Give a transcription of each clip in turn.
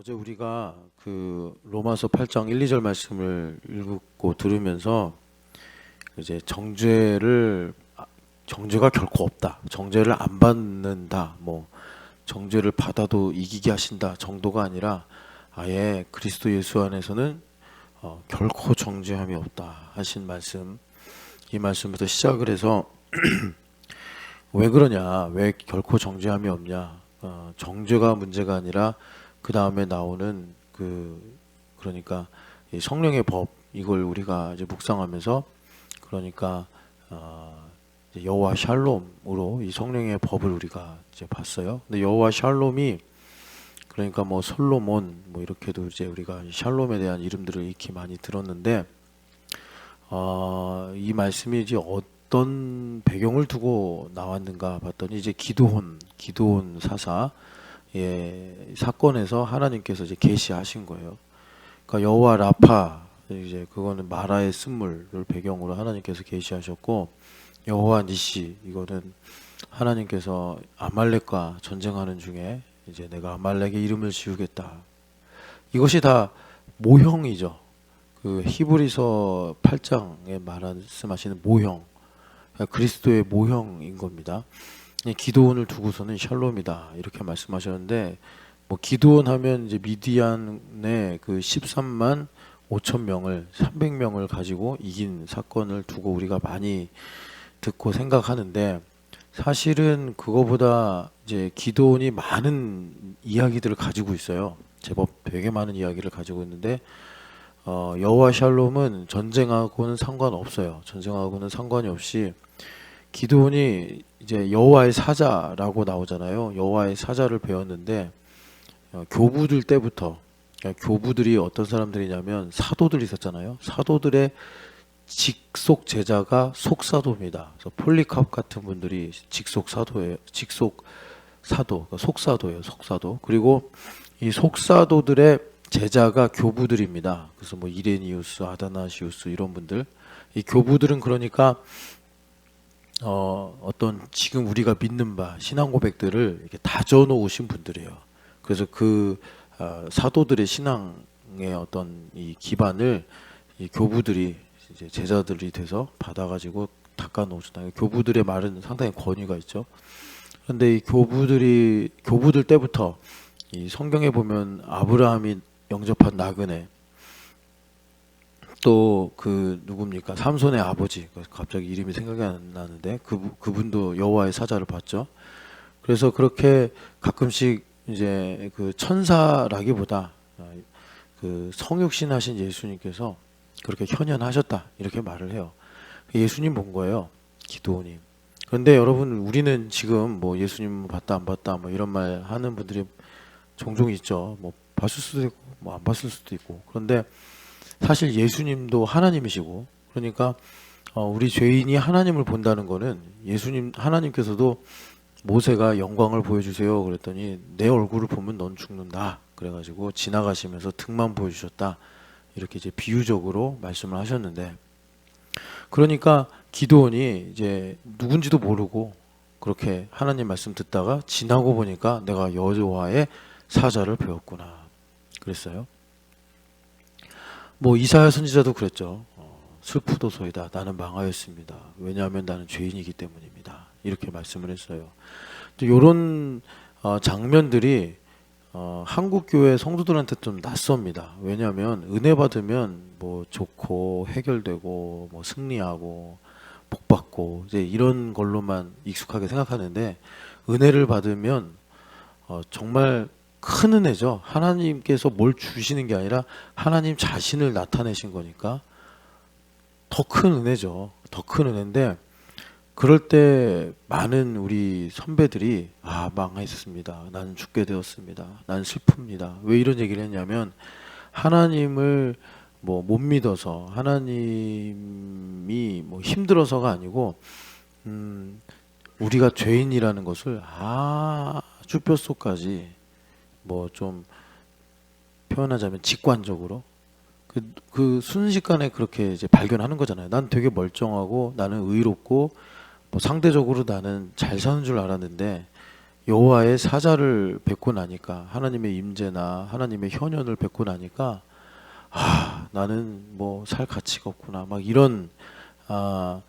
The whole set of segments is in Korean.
어제 우리가 그 로마서 8장 1, 2절 말씀을 읽고 들으면서 이제 정죄가 결코 없다. 정죄를 안 받는다. 뭐 정죄를 받아도 이기게 하신다 정도가 아니라 아예 그리스도 예수 안에서는 결코 정죄함이 없다 하신 말씀. 이 말씀부터 시작을 해서 왜 그러냐? 왜 결코 정죄함이 없냐? 정죄가 문제가 아니라 그 다음에 나오는 그러니까 이 성령의 법 이걸 우리가 이제 묵상하면서 그러니까 이제 여호와 샬롬으로 이 성령의 법을 우리가 이제 봤어요. 근데 여호와 샬롬이 그러니까 뭐 솔로몬 뭐 이렇게도 이제 우리가 샬롬에 대한 이름들을 익히 많이 들었는데 이 말씀이 이제 어떤 배경을 두고 나왔는가 봤더니 이제 기드온 사사 사건에서 하나님께서 이제 계시하신 거예요. 그러니까 여호와 라파 이제 그거는 마라의 쓴물을 배경으로 하나님께서 계시하셨고 여호와 니시 이거는 하나님께서 아말렉과 전쟁하는 중에 이제 내가 아말렉의 이름을 지우겠다. 이것이 다 모형이죠. 그 히브리서 8장에 말씀하시는 모형, 그리스도의 모형인 겁니다. 기드온을 두고서는 샬롬이다 이렇게 말씀하셨는데 뭐 기드온 하면 이제 미디안의 그 13만 5천 명을 300명을 가지고 이긴 사건을 두고 우리가 많이 듣고 생각하는데 사실은 그거보다 이제 기드온이 많은 이야기들을 가지고 있어요. 제법 되게 많은 이야기를 가지고 있는데 여호와 샬롬은 전쟁하고는 상관없어요. 전쟁하고는 상관이 없이 기드온이 이제 여호와의 사자라고 나오잖아요. 여호와의 사자를 배웠는데 교부들 때부터 그러니까 교부들이 어떤 사람들이냐면 사도들이 있었잖아요. 사도들의 직속 제자가 속사도입니다. 그래서 폴리캅 같은 분들이 직속 사도예요. 직속 사도, 그러니까 속사도예요. 속사도. 그리고 이 속사도들의 제자가 교부들입니다. 그래서 뭐 이레니우스, 아다나시우스 이런 분들. 이 교부들은 그러니까 어떤 지금 우리가 믿는 바 신앙 고백들을 이렇게 다져 놓으신 분들이에요. 그래서 사도들의 신앙의 어떤 이 기반을 이 교부들이 이제 제자들이 돼서 받아가지고 닦아 놓으셨다. 교부들의 말은 상당히 권위가 있죠. 그런데 이 교부들 때부터 이 성경에 보면 아브라함이 영접한 나그네 또 누굽니까? 삼손의 아버지 갑자기 이름이 생각이 안 나는데 그분도 여호와의 사자를 봤죠. 그래서 그렇게 가끔씩 이제 그 천사라기보다 그 성육신 하신 예수님께서 그렇게 현현하셨다 이렇게 말을 해요. 예수님 본 거예요. 기드온이. 그런데 여러분 우리는 지금 뭐 예수님 봤다 안 봤다 뭐 이런 말 하는 분들이 종종 있죠. 뭐 봤을 수도 있고 뭐 안 봤을 수도 있고. 그런데 사실 예수님도 하나님이시고 그러니까 우리 죄인이 하나님을 본다는 거는 하나님께서도 모세가 영광을 보여주세요 그랬더니 내 얼굴을 보면 넌 죽는다 그래가지고 지나가시면서 등만 보여주셨다 이렇게 이제 비유적으로 말씀을 하셨는데 그러니까 기드온이 이제 누군지도 모르고 그렇게 하나님 말씀 듣다가 지나고 보니까 내가 여호와의 사자를 배웠구나 그랬어요. 뭐 이사야 선지자도 그랬죠. 슬프도소이다. 나는 망하였습니다. 왜냐하면 나는 죄인이기 때문입니다. 이렇게 말씀을 했어요. 이런 장면들이 한국 교회 성도들한테 좀 낯섭니다. 왜냐하면 은혜 받으면 뭐 좋고 해결되고 뭐 승리하고 복받고 이제 이런 걸로만 익숙하게 생각하는데 은혜를 받으면 정말 큰 은혜죠. 하나님께서 뭘 주시는 게 아니라 하나님 자신을 나타내신 거니까 더 큰 은혜죠. 더 큰 은혜인데 그럴 때 많은 우리 선배들이 망했습니다. 나는 죽게 되었습니다. 나는 슬픕니다. 왜 이런 얘기를 했냐면 하나님을 뭐 못 믿어서 하나님이 뭐 힘들어서가 아니고 우리가 죄인이라는 것을 아주 뼛속까지 뭐 좀 표현하자면 직관적으로 그 순식간에 그렇게 이제 발견하는 거잖아요. 난 되게 멀쩡하고 나는 의롭고 뭐 상대적으로 나는 잘 사는 줄 알았는데 여호와의 사자를 뵙고 나니까, 하나님의 임재나 하나님의 현현을 뵙고 나니까, 나는 뭐 살 가치가 없구나, 막 이런 뭐라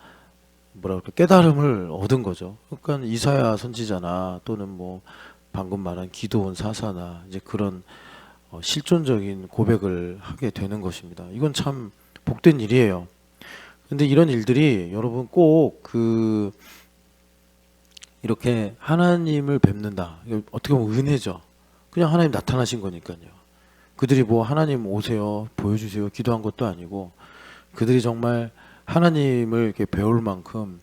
그럴까, 깨달음을 얻은 거죠. 그러니까 이사야 선지자나 또는 뭐 방금 말한 기드온 사사나 이제 그런 실존적인 고백을 하게 되는 것입니다. 이건 참 복된 일이에요. 근데 이런 일들이 여러분 꼭 이렇게 하나님을 뵙는다. 이거 어떻게 보면 은혜죠. 그냥 하나님 나타나신 거니까요. 그들이 뭐 하나님 오세요, 보여주세요, 기도한 것도 아니고, 그들이 정말 하나님을 이렇게 배울 만큼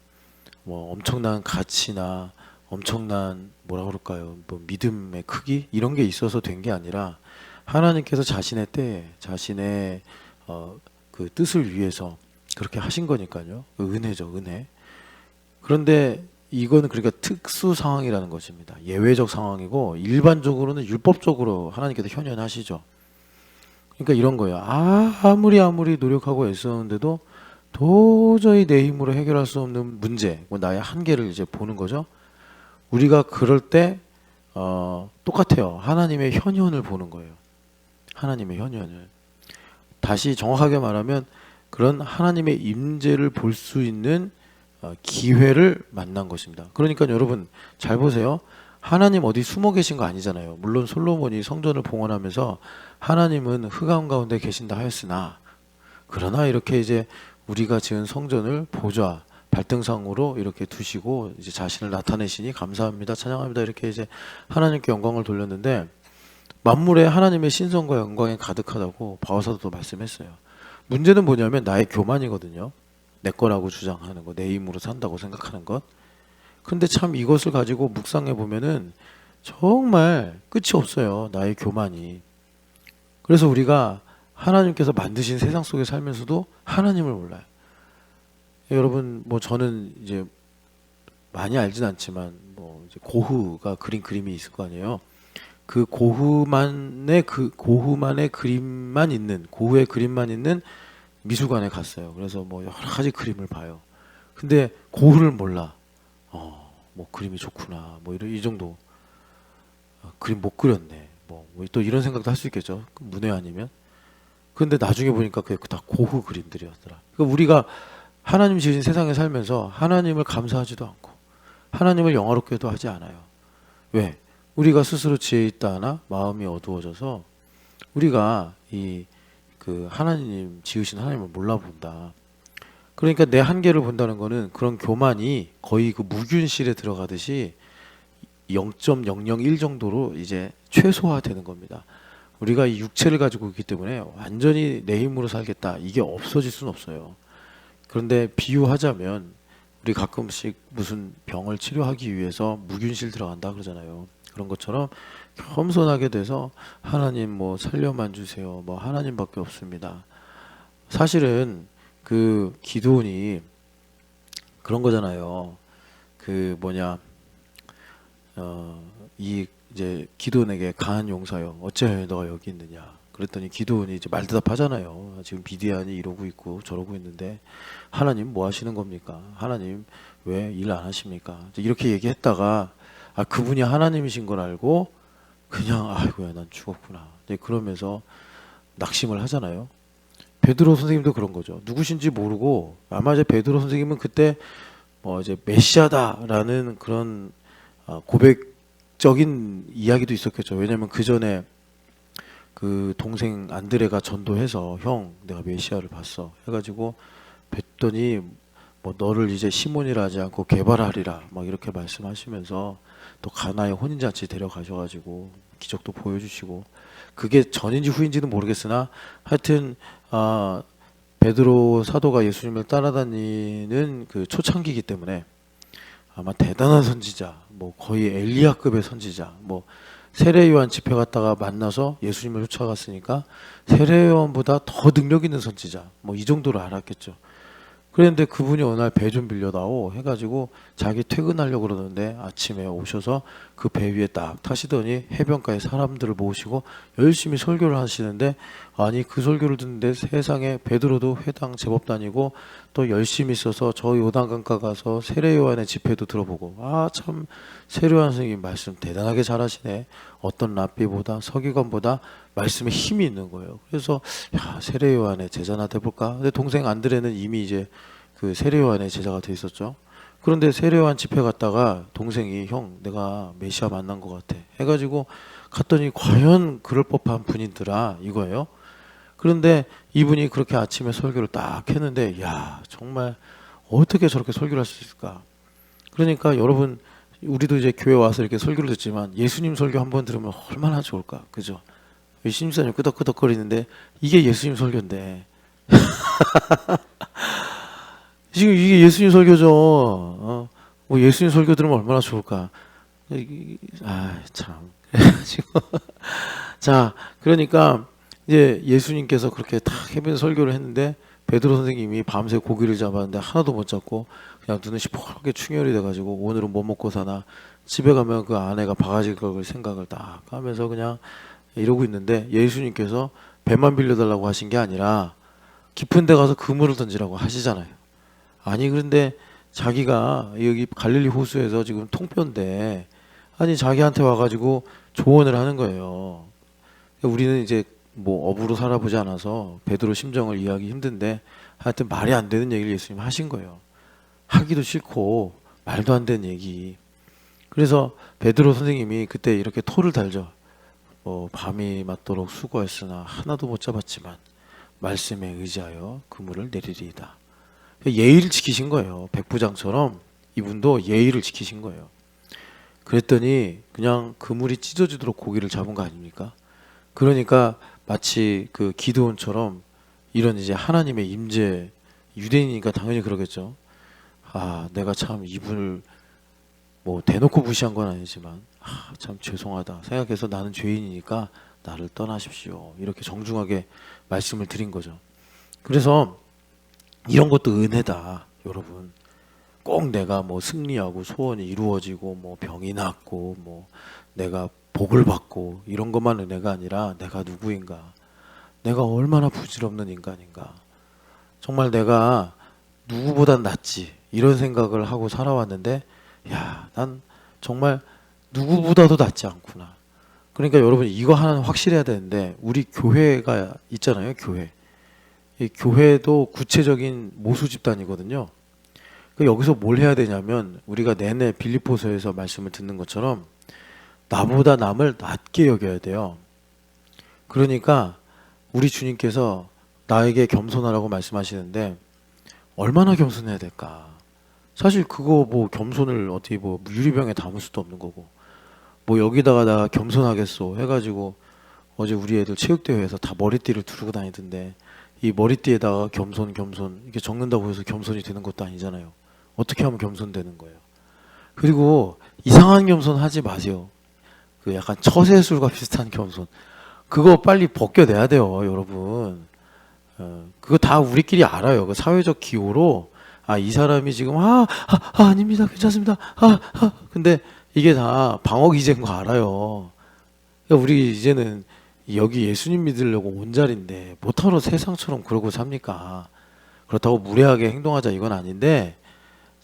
뭐 엄청난 가치나 엄청난 뭐라 그럴까요, 뭐 믿음의 크기 이런 게 있어서 된 게 아니라 하나님께서 자신의 때, 자신의 그 뜻을 위해서 그렇게 하신 거니까요. 그 은혜죠, 은혜. 그런데 이거는 그러니까 특수 상황이라는 것입니다. 예외적 상황이고, 일반적으로는 율법적으로 하나님께서 현현하시죠. 그러니까 이런 거예요. 아무리 노력하고 애쓰는데도 도저히 내 힘으로 해결할 수 없는 문제, 뭐 나의 한계를 이제 보는 거죠. 우리가 그럴 때 똑같아요. 하나님의 현현을 보는 거예요. 하나님의 현현을. 다시 정확하게 말하면 그런 하나님의 임재를 볼 수 있는 기회를 만난 것입니다. 그러니까 여러분 잘 보세요. 하나님 어디 숨어 계신 거 아니잖아요. 물론 솔로몬이 성전을 봉헌하면서 하나님은 흑암 가운데 계신다 하였으나, 그러나 이렇게 이제 우리가 지은 성전을 보좌 발등상으로 이렇게 두시고 이제 자신을 나타내시니 감사합니다, 찬양합니다, 이렇게 이제 하나님께 영광을 돌렸는데, 만물에 하나님의 신성과 영광이 가득하다고 바오사도 말씀했어요. 문제는 뭐냐면 나의 교만이거든요. 내 거라고 주장하는 거, 내 힘으로 산다고 생각하는 것. 근데 참 이것을 가지고 묵상해 보면은 정말 끝이 없어요, 나의 교만이. 그래서 우리가 하나님께서 만드신 세상 속에 살면서도 하나님을 몰라요. 여러분 뭐 저는 이제 많이 알진 않지만 뭐 이제 고흐가 그린 그림이 있을 거 아니에요. 그 고흐만의 그림만 있는, 고흐의 그림만 있는 미술관에 갔어요. 그래서 뭐 여러 가지 그림을 봐요. 근데 고흐를 몰라. 뭐 그림이 좋구나, 뭐 이 정도. 그림 못 그렸네, 뭐 또 이런 생각도 할 수 있겠죠, 문외 아니면. 근데 나중에 보니까 그게 다 고흐 그림들이었더라. 그러니까 우리가 하나님 지으신 세상에 살면서 하나님을 감사하지도 않고 하나님을 영화롭게도 하지 않아요. 왜? 우리가 스스로 지혜 있다 하나 마음이 어두워져서 우리가 그 하나님 지으신 하나님을 몰라본다. 그러니까 내 한계를 본다는 거는 그런 교만이 거의 그 무균실에 들어가듯이 0.001 정도로 이제 최소화되는 겁니다. 우리가 이 육체를 가지고 있기 때문에 완전히 내 힘으로 살겠다, 이게 없어질 수는 없어요. 그런데 비유하자면 우리 가끔씩 무슨 병을 치료하기 위해서 무균실 들어간다 그러잖아요. 그런 것처럼 겸손하게 돼서 하나님 뭐 살려만 주세요, 뭐 하나님밖에 없습니다. 사실은 그 기드온이 그런 거잖아요. 그 뭐냐, 이제 기드온에게 강한 용사여 어찌하여 너가 여기 있느냐 그랬더니 기드온이 이제 말대답하잖아요. 지금 미디안이 이러고 있고 저러고 있는데 하나님 뭐 하시는 겁니까? 하나님 왜 일 안 하십니까? 이렇게 얘기했다가 그분이 하나님이신 걸 알고 그냥 아이고야 난 죽었구나, 그러면서 낙심을 하잖아요. 베드로 선생님도 그런 거죠. 누구신지 모르고, 아마 이제 베드로 선생님은 그때 뭐 이제 메시아다라는 그런 고백적인 이야기도 있었겠죠. 왜냐면 그 전에 그 동생 안드레가 전도해서 형 내가 메시아를 봤어 해가지고 뵀더니 뭐 너를 이제 시몬이라 하지 않고 개발하리라 막 이렇게 말씀하시면서 또 가나의 혼인잔치 데려가셔가지고 기적도 보여주시고, 그게 전인지 후인지는 모르겠으나 하여튼 베드로 사도가 예수님을 따라다니는 그 초창기이기 때문에 아마 대단한 선지자, 뭐 거의 엘리야급의 선지자, 뭐 세례 요한 집회 갔다가 만나서 예수님을 쫓아갔으니까 세례 요한보다 더 능력 있는 선지자, 뭐 이 정도로 알았겠죠. 그랬는데 그분이 어느 날 배 좀 빌려다오 해가지고 자기 퇴근하려고 그러는데 아침에 오셔서 그 배 위에 딱 타시더니 해변가에 사람들을 모으시고 열심히 설교를 하시는데, 아니 그 설교를 듣는데 세상에 베드로도 회당 제법 다니고 또 열심히 있어서 저 요단강가 가서 세례요한의 집회도 들어보고, 아 참 세례요한 선생님 말씀 대단하게 잘하시네. 어떤 랍비보다 서기관보다 말씀에 힘이 있는 거예요. 그래서 야, 세례요한의 제자나 돼볼까? 근데 동생 안드레는 이미 이제 그 세례요한의 제자가 돼 있었죠. 그런데 세례요한 집회 갔다가 동생이 형 내가 메시아 만난 것 같아 해가지고 갔더니 과연 그럴 법한 분이더라 이거예요. 그런데 이분이 그렇게 아침에 설교를 딱 했는데, 야 정말 어떻게 저렇게 설교를 할 수 있을까? 그러니까 여러분, 우리도 이제 교회 와서 이렇게 설교를 듣지만 예수님 설교 한번 들으면 얼마나 좋을까, 그죠? 신입사님 끄덕끄덕거리는데 이게 예수님 설교인데 지금 이게 예수님 설교죠. 뭐 예수님 설교 들으면 얼마나 좋을까. 아 참. 그래가지고 자, 그러니까 이제 예수님께서 그렇게 탁 해변 설교를 했는데 베드로 선생님이 밤새 고기를 잡았는데 하나도 못 잡고 그냥 눈이 시퍼렇게 충혈이 돼가지고 오늘은 뭐 먹고 사나, 집에 가면 그 아내가 바가지 긁을 생각을 딱 하면서 그냥 이러고 있는데, 예수님께서 배만 빌려달라고 하신 게 아니라 깊은 데 가서 그물을 던지라고 하시잖아요. 아니 그런데 자기가 여기 갈릴리 호수에서 지금 통뼈인데, 아니 자기한테 와가지고 조언을 하는 거예요. 우리는 이제 뭐 업으로 살아보지 않아서 베드로 심정을 이해하기 힘든데, 하여튼 말이 안 되는 얘기를 예수님 하신 거예요. 하기도 싫고 말도 안 되는 얘기. 그래서 베드로 선생님이 그때 이렇게 토를 달죠. 밤이 맞도록 수고했으나 하나도 못 잡았지만 말씀에 의지하여 그물을 내리리이다. 예의를 지키신 거예요. 백부장처럼 이분도 예의를 지키신 거예요. 그랬더니 그냥 그물이 찢어지도록 고기를 잡은 거 아닙니까? 그러니까 마치 그 기드온처럼 이런 이제 하나님의 임재, 유대인이니까 당연히 그러겠죠. 아, 내가 참 이분을 뭐 대놓고 무시한 건 아니지만 참 죄송하다 생각해서 나는 죄인이니까 나를 떠나십시오. 이렇게 정중하게 말씀을 드린 거죠. 그래서 이런 것도 은혜다, 여러분. 꼭 내가 뭐 승리하고 소원이 이루어지고 뭐 병이 낫고 뭐 내가 복을 받고 이런 것만 은혜가 아니라 내가 누구인가, 내가 얼마나 부질없는 인간인가, 정말 내가 누구보단 낫지 이런 생각을 하고 살아왔는데, 야, 난 정말 누구보다도 낫지 않구나. 그러니까 여러분 이거 하나는 확실해야 되는데, 우리 교회가 있잖아요. 교회. 이 교회도 구체적인 모수 집단이거든요. 여기서 뭘 해야 되냐면, 우리가 내내 빌립보서에서 말씀을 듣는 것처럼 나보다 남을 낮게 여겨야 돼요. 그러니까 우리 주님께서 나에게 겸손하라고 말씀하시는데 얼마나 겸손해야 될까? 사실 그거 뭐 겸손을 어떻게 뭐 유리병에 담을 수도 없는 거고, 뭐 여기다가 나 겸손하겠소 해가지고 어제 우리 애들 체육대회에서 다 머리띠를 두르고 다니던데, 이 머리띠에다가 겸손 이렇게 적는다고 해서 겸손이 되는 것도 아니잖아요. 어떻게 하면 겸손되는 거예요? 그리고 이상한 겸손 하지 마세요. 그 약간 처세술과 비슷한 겸손, 그거 빨리 벗겨내야 돼요, 여러분. 그거 다 우리끼리 알아요. 그 사회적 기호로, 아, 이 사람이 지금 아닙니다, 괜찮습니다, 근데 이게 다 방어 기제인 거 알아요. 그러니까 우리 이제는 여기 예수님 믿으려고 온 자리인데 뭐하러 세상처럼 그러고 삽니까? 그렇다고 무례하게 행동하자 이건 아닌데,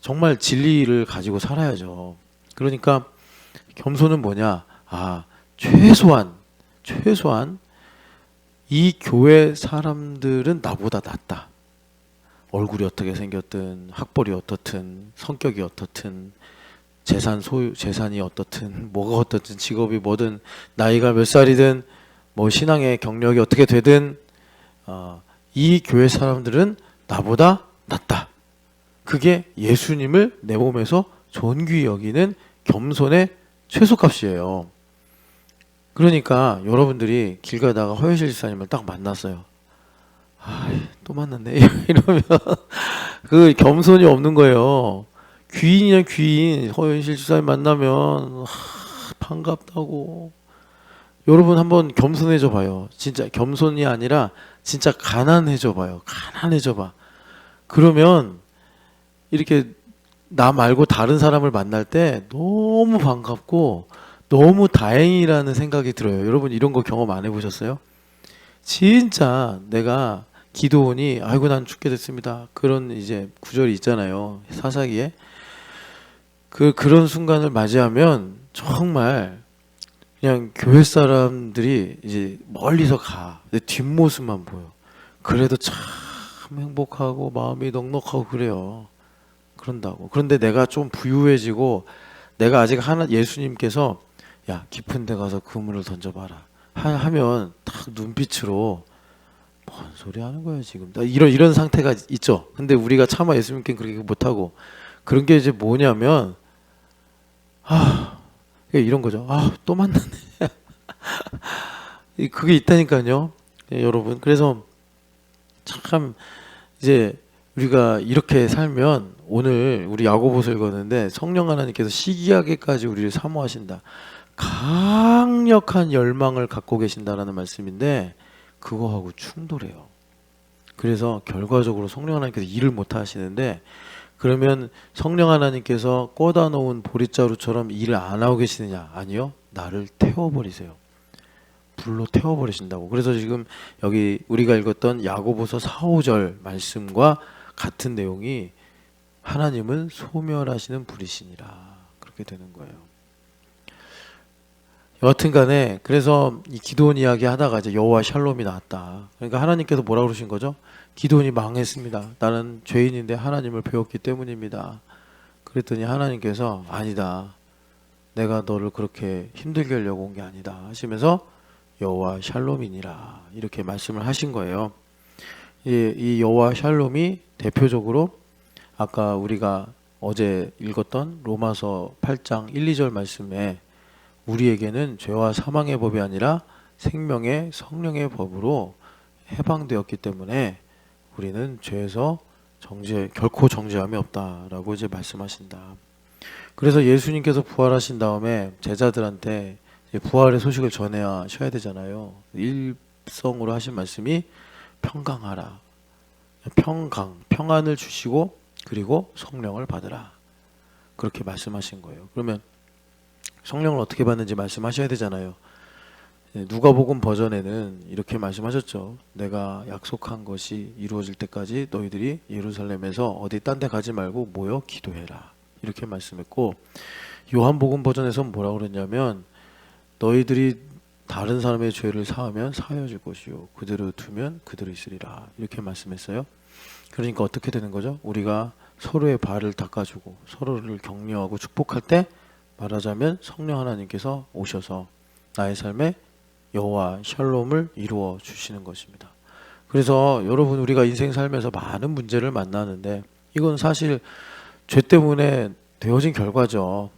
정말 진리를 가지고 살아야죠. 그러니까 겸손은 뭐냐? 아, 최소한 이 교회 사람들은 나보다 낫다. 얼굴이 어떻게 생겼든, 학벌이 어떻든, 성격이 어떻든, 재산이 어떻든, 뭐가 어떻든, 직업이 뭐든, 나이가 몇 살이든, 뭐 신앙의 경력이 어떻게 되든, 이 교회 사람들은 나보다 낫다. 그게 예수님을 내 몸에서 존귀히 여기는 겸손의 최소값이에요. 그러니까 여러분들이 길 가다가 허영실 집사님을 딱 만났어요. 또 만났네 이러면 그 겸손이 없는 거예요. 귀인이야 귀인. 허영실 집사님 만나면 반갑다고. 여러분 한번 겸손해져 봐요. 진짜 겸손이 아니라 진짜 가난해져 봐요. 가난해져 봐. 그러면 이렇게 나 말고 다른 사람을 만날 때 너무 반갑고 너무 다행이라는 생각이 들어요. 여러분 이런 거 경험 안 해보셨어요? 진짜 내가 기도원이 아이고 난 죽게 됐습니다. 그런 이제 구절이 있잖아요. 사사기에. 그런 순간을 맞이하면 정말 그냥 교회 사람들이 이제 멀리서 가. 내 뒷모습만 보여. 그래도 참 행복하고 마음이 넉넉하고 그래요. 그런다고. 그런데 내가 좀 부유해지고 내가 아직 하나 예수님께서 야 깊은 데 가서 그물을 던져봐라 하면 딱 눈빛으로 뭔 소리 하는 거야 지금 이런 상태가 있죠. 근데 우리가 차마 예수님께 그렇게 못하고 그런 게 이제 뭐냐면 이런 거죠. 또 만났네. 그게 있다니까요. 예, 여러분. 그래서 참 이제 우리가 이렇게 살면 오늘 우리 야고보서 읽었는데 성령 하나님께서 시기하게까지 우리를 사모하신다. 강력한 열망을 갖고 계신다라는 말씀인데 그거하고 충돌해요. 그래서 결과적으로 성령 하나님께서 일을 못 하시는데 그러면 성령 하나님께서 꽂아 놓은 보릿자루처럼 일을 안 하고 계시느냐? 아니요. 나를 태워버리세요. 불로 태워버리신다고. 그래서 지금 여기 우리가 읽었던 야고보서 4, 5절 말씀과 같은 내용이 하나님은 소멸하시는 불이시니라. 그렇게 되는 거예요. 여하튼 간에 그래서 이 기드온 이야기 하다가 이제 여호와 샬롬이 나왔다. 그러니까 하나님께서 뭐라 그러신 거죠? 기드온이 망했습니다. 나는 죄인인데 하나님을 배웠기 때문입니다. 그랬더니 하나님께서 아니다. 내가 너를 그렇게 힘들게 하려고 온 게 아니다 하시면서 여호와 샬롬이니라 이렇게 말씀을 하신 거예요. 이 여호와 샬롬이 대표적으로 아까 우리가 어제 읽었던 로마서 8장 1, 2절 말씀에 우리에게는 죄와 사망의 법이 아니라 생명의 성령의 법으로 해방되었기 때문에 우리는 죄에서 결코 정죄함이 없다라고 이제 말씀하신다. 그래서 예수님께서 부활하신 다음에 제자들한테 부활의 소식을 전해야 되잖아요. 일성으로 하신 말씀이 평강하라. 평안을 주시고 그리고 성령을 받으라. 그렇게 말씀하신 거예요. 그러면 성령을 어떻게 받는지 말씀하셔야 되잖아요. 누가복음 버전에는 이렇게 말씀하셨죠. 내가 약속한 것이 이루어질 때까지 너희들이 예루살렘에서 어디 딴 데 가지 말고 모여 기도해라. 이렇게 말씀했고 요한복음 버전에서는 뭐라고 그랬냐면 너희들이 다른 사람의 죄를 사하면 사하여질 것이요 그대로 두면 그대로 있으리라. 이렇게 말씀했어요. 그러니까 어떻게 되는 거죠? 우리가 서로의 발을 닦아주고 서로를 격려하고 축복할 때 말하자면 성령 하나님께서 오셔서 나의 삶에 여호와 샬롬을 이루어 주시는 것입니다. 그래서 여러분 우리가 인생 살면서 많은 문제를 만나는데 이건 사실 죄 때문에 되어진 결과죠.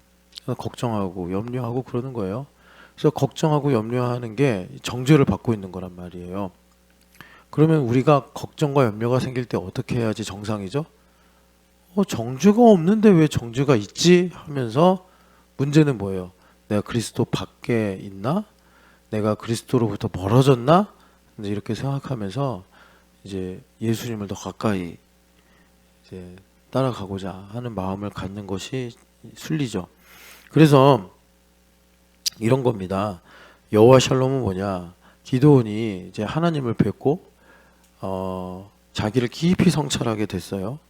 걱정하고 염려하고 그러는 거예요. 그래서 걱정하고 염려하는 게 정죄를 받고 있는 거란 말이에요. 그러면 우리가 걱정과 염려가 생길 때 어떻게 해야지 정상이죠? 정죄가 없는데 왜 정죄가 있지? 하면서 문제는 뭐예요? 내가 그리스도 밖에 있나? 내가 그리스도로부터 멀어졌나? 이렇게 생각하면서 이제 예수님을 더 가까이 이제 따라가고자 하는 마음을 갖는 것이 순리죠. 그래서 이런 겁니다. 여호와 샬롬은 뭐냐? 기드온이 이제 하나님을 뵙고 자기를 깊이 성찰하게 됐어요.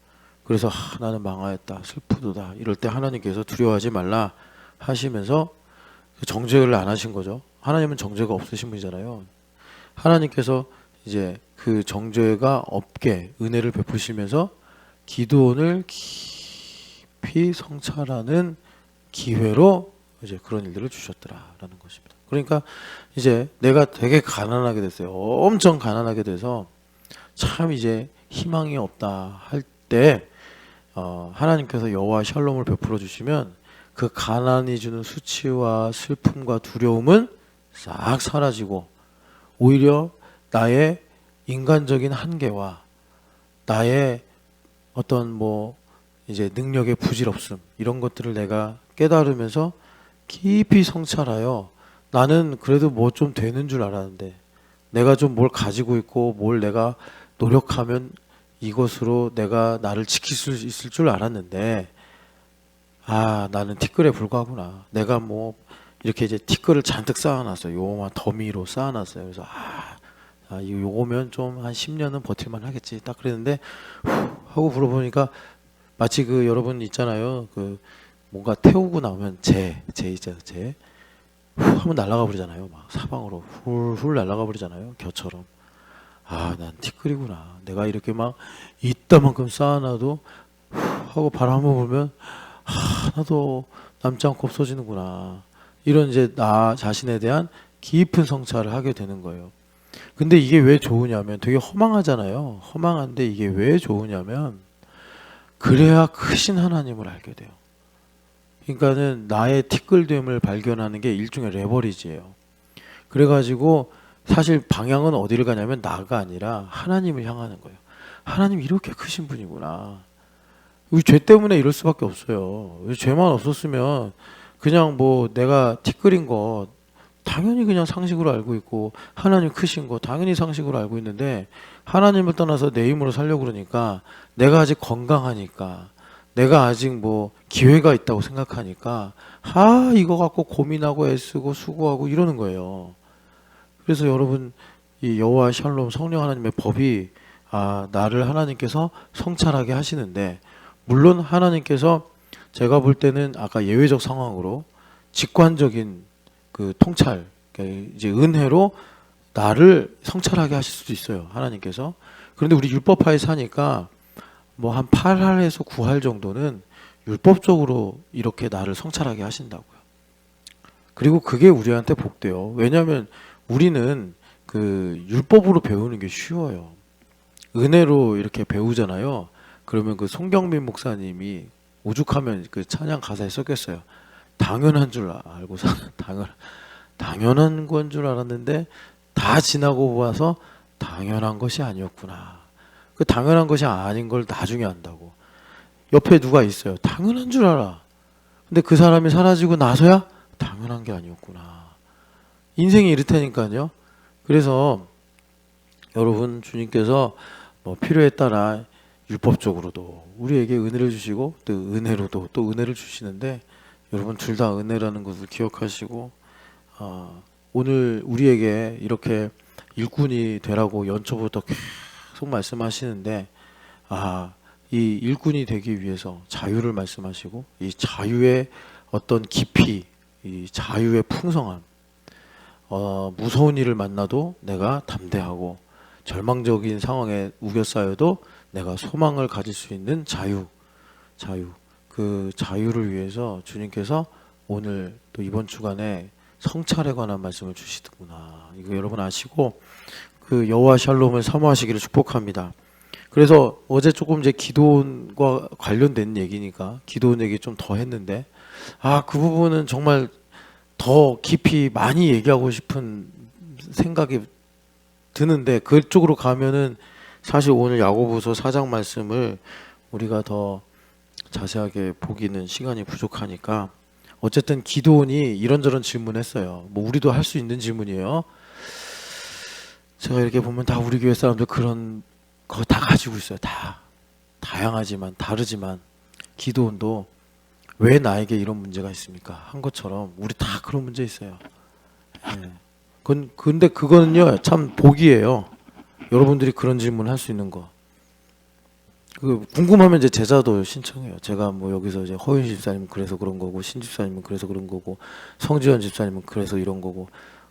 그래서 나는 망하였다, 슬프도다. 이럴 때 하나님께서 두려워하지 말라 하시면서 정죄를 안 하신 거죠. 하나님은 정죄가 없으신 분이잖아요. 하나님께서 이제 그 정죄가 없게 은혜를 베푸시면서 기드온을 깊이 성찰하는 기회로 이제 그런 일들을 주셨더라라는 것입니다. 그러니까 이제 내가 되게 가난하게 됐어요. 엄청 가난하게 돼서 참 이제 희망이 없다 할 때 하나님께서 여호와 샬롬을 베풀어 주시면 그 가난이 주는 수치와 슬픔과 두려움은 싹 사라지고 오히려 나의 인간적인 한계와 나의 어떤 이제 능력의 부질없음 이런 것들을 내가 깨달으면서 깊이 성찰하여 나는 그래도 뭐 좀 되는 줄 알았는데 내가 좀 뭘 가지고 있고 뭘 내가 노력하면 이것으로 내가 나를 지킬 수 있을 줄 알았는데 나는 티끌에 불과하구나. 내가 뭐 이렇게 이제 티끌을 잔뜩 쌓아놨어요. 요만 더미로 쌓아놨어요. 그래서 요거면 좀 한 10년은 버틸만 하겠지. 딱 그랬는데 후 하고 불어보니까 마치 그 여러분 있잖아요. 그 뭔가 태우고 나오면 재 있잖아요. 재. 후 하면 날아가 버리잖아요. 막 사방으로 훌훌 날아가 버리잖아요. 겨처럼. 난 티끌이구나. 내가 이렇게 막 이따만큼 쌓아놔도 후 하고 바람 한번 불면 하나도 남지 않고 없어지는구나. 이런 이제 나 자신에 대한 깊은 성찰을 하게 되는 거예요. 근데 이게 왜 좋으냐면 되게 허망하잖아요. 허망한데 이게 왜 좋으냐면 그래야 크신 하나님을 알게 돼요. 그러니까는 나의 티끌됨을 발견하는 게 일종의 레버리지예요. 그래가지고 사실 방향은 어디를 가냐면 나가 아니라 하나님을 향하는 거예요. 하나님 이렇게 크신 분이구나. 우리 죄 때문에 이럴 수밖에 없어요. 죄만 없었으면 그냥 뭐 내가 티끌인 거 당연히 그냥 상식으로 알고 있고 하나님 크신 거 당연히 상식으로 알고 있는데 하나님을 떠나서 내 힘으로 살려고 그러니까 내가 아직 건강하니까 내가 아직 뭐 기회가 있다고 생각하니까 이거 갖고 고민하고 애쓰고 수고하고 이러는 거예요. 그래서 여러분 이 여호와 샬롬 성령 하나님의 법이 나를 하나님께서 성찰하게 하시는데 물론 하나님께서 제가 볼 때는 아까 예외적 상황으로 직관적인 그 통찰, 이제 은혜로 나를 성찰하게 하실 수도 있어요. 하나님께서. 그런데 우리 율법하에 사니까 뭐 한 8할에서 9할 정도는 율법적으로 이렇게 나를 성찰하게 하신다고요. 그리고 그게 우리한테 복돼요. 왜냐하면 우리는 그 율법으로 배우는 게 쉬워요. 은혜로 이렇게 배우잖아요. 그러면 그 송경민 목사님이 오죽하면 그 찬양 가사에 썼겠어요. 당연한 줄 알고 당연한 건 줄 알았는데 다 지나고 봐서 당연한 것이 아니었구나. 그 당연한 것이 아닌 걸 나중에 안다고. 옆에 누가 있어요. 당연한 줄 알아. 근데 그 사람이 사라지고 나서야 당연한 게 아니었구나. 인생이 이렇다니까요. 그래서 여러분 주님께서 뭐 필요에 따라 율법적으로도 우리에게 은혜를 주시고 또 은혜로도 또 은혜를 주시는데 여러분 둘 다 은혜라는 것을 기억하시고 오늘 우리에게 이렇게 일꾼이 되라고 연초부터 계속 말씀하시는데 이 일꾼이 되기 위해서 자유를 말씀하시고 이 자유의 어떤 깊이, 이 자유의 풍성함, 무서운 일을 만나도 내가 담대하고 절망적인 상황에 우겨싸여도 내가 소망을 가질 수 있는 자유. 그 자유를 위해서 주님께서 오늘 또 이번 주간에 성찰에 관한 말씀을 주시더구나. 이거 여러분 아시고 그 여호와 샬롬을 사모하시기를 축복합니다. 그래서 어제 조금 이제 기도원과 관련된 얘기니까 기도원 얘기 좀 더 했는데 그 부분은 정말 더 깊이 많이 얘기하고 싶은 생각이 드는데 그쪽으로 가면은 사실 오늘 야고보서 4장 말씀을 우리가 더 자세하게 보기는 시간이 부족하니까 어쨌든 기도원이 이런저런 질문했어요. 뭐 우리도 할 수 있는 질문이에요. 제가 이렇게 보면 다 우리 교회 사람들 그런 거 다 가지고 있어요. 다 다양하지만 다르지만 기도원도 왜 나에게 이런 문제가 있습니까? 한 것처럼 우리 다 그런 문제 있어요. 근데 그거는요 참 복이에요. 여러분들이 그런 질문 할 수 있는 거. 궁금하면 이제 제자도 신청해요. 제가 뭐 여기서 이제 허윤 집사님은 그래서 그런 거고, 신 집사님은 그래서 그런 거고, 성지현 집사님은 그래서 이런 거고,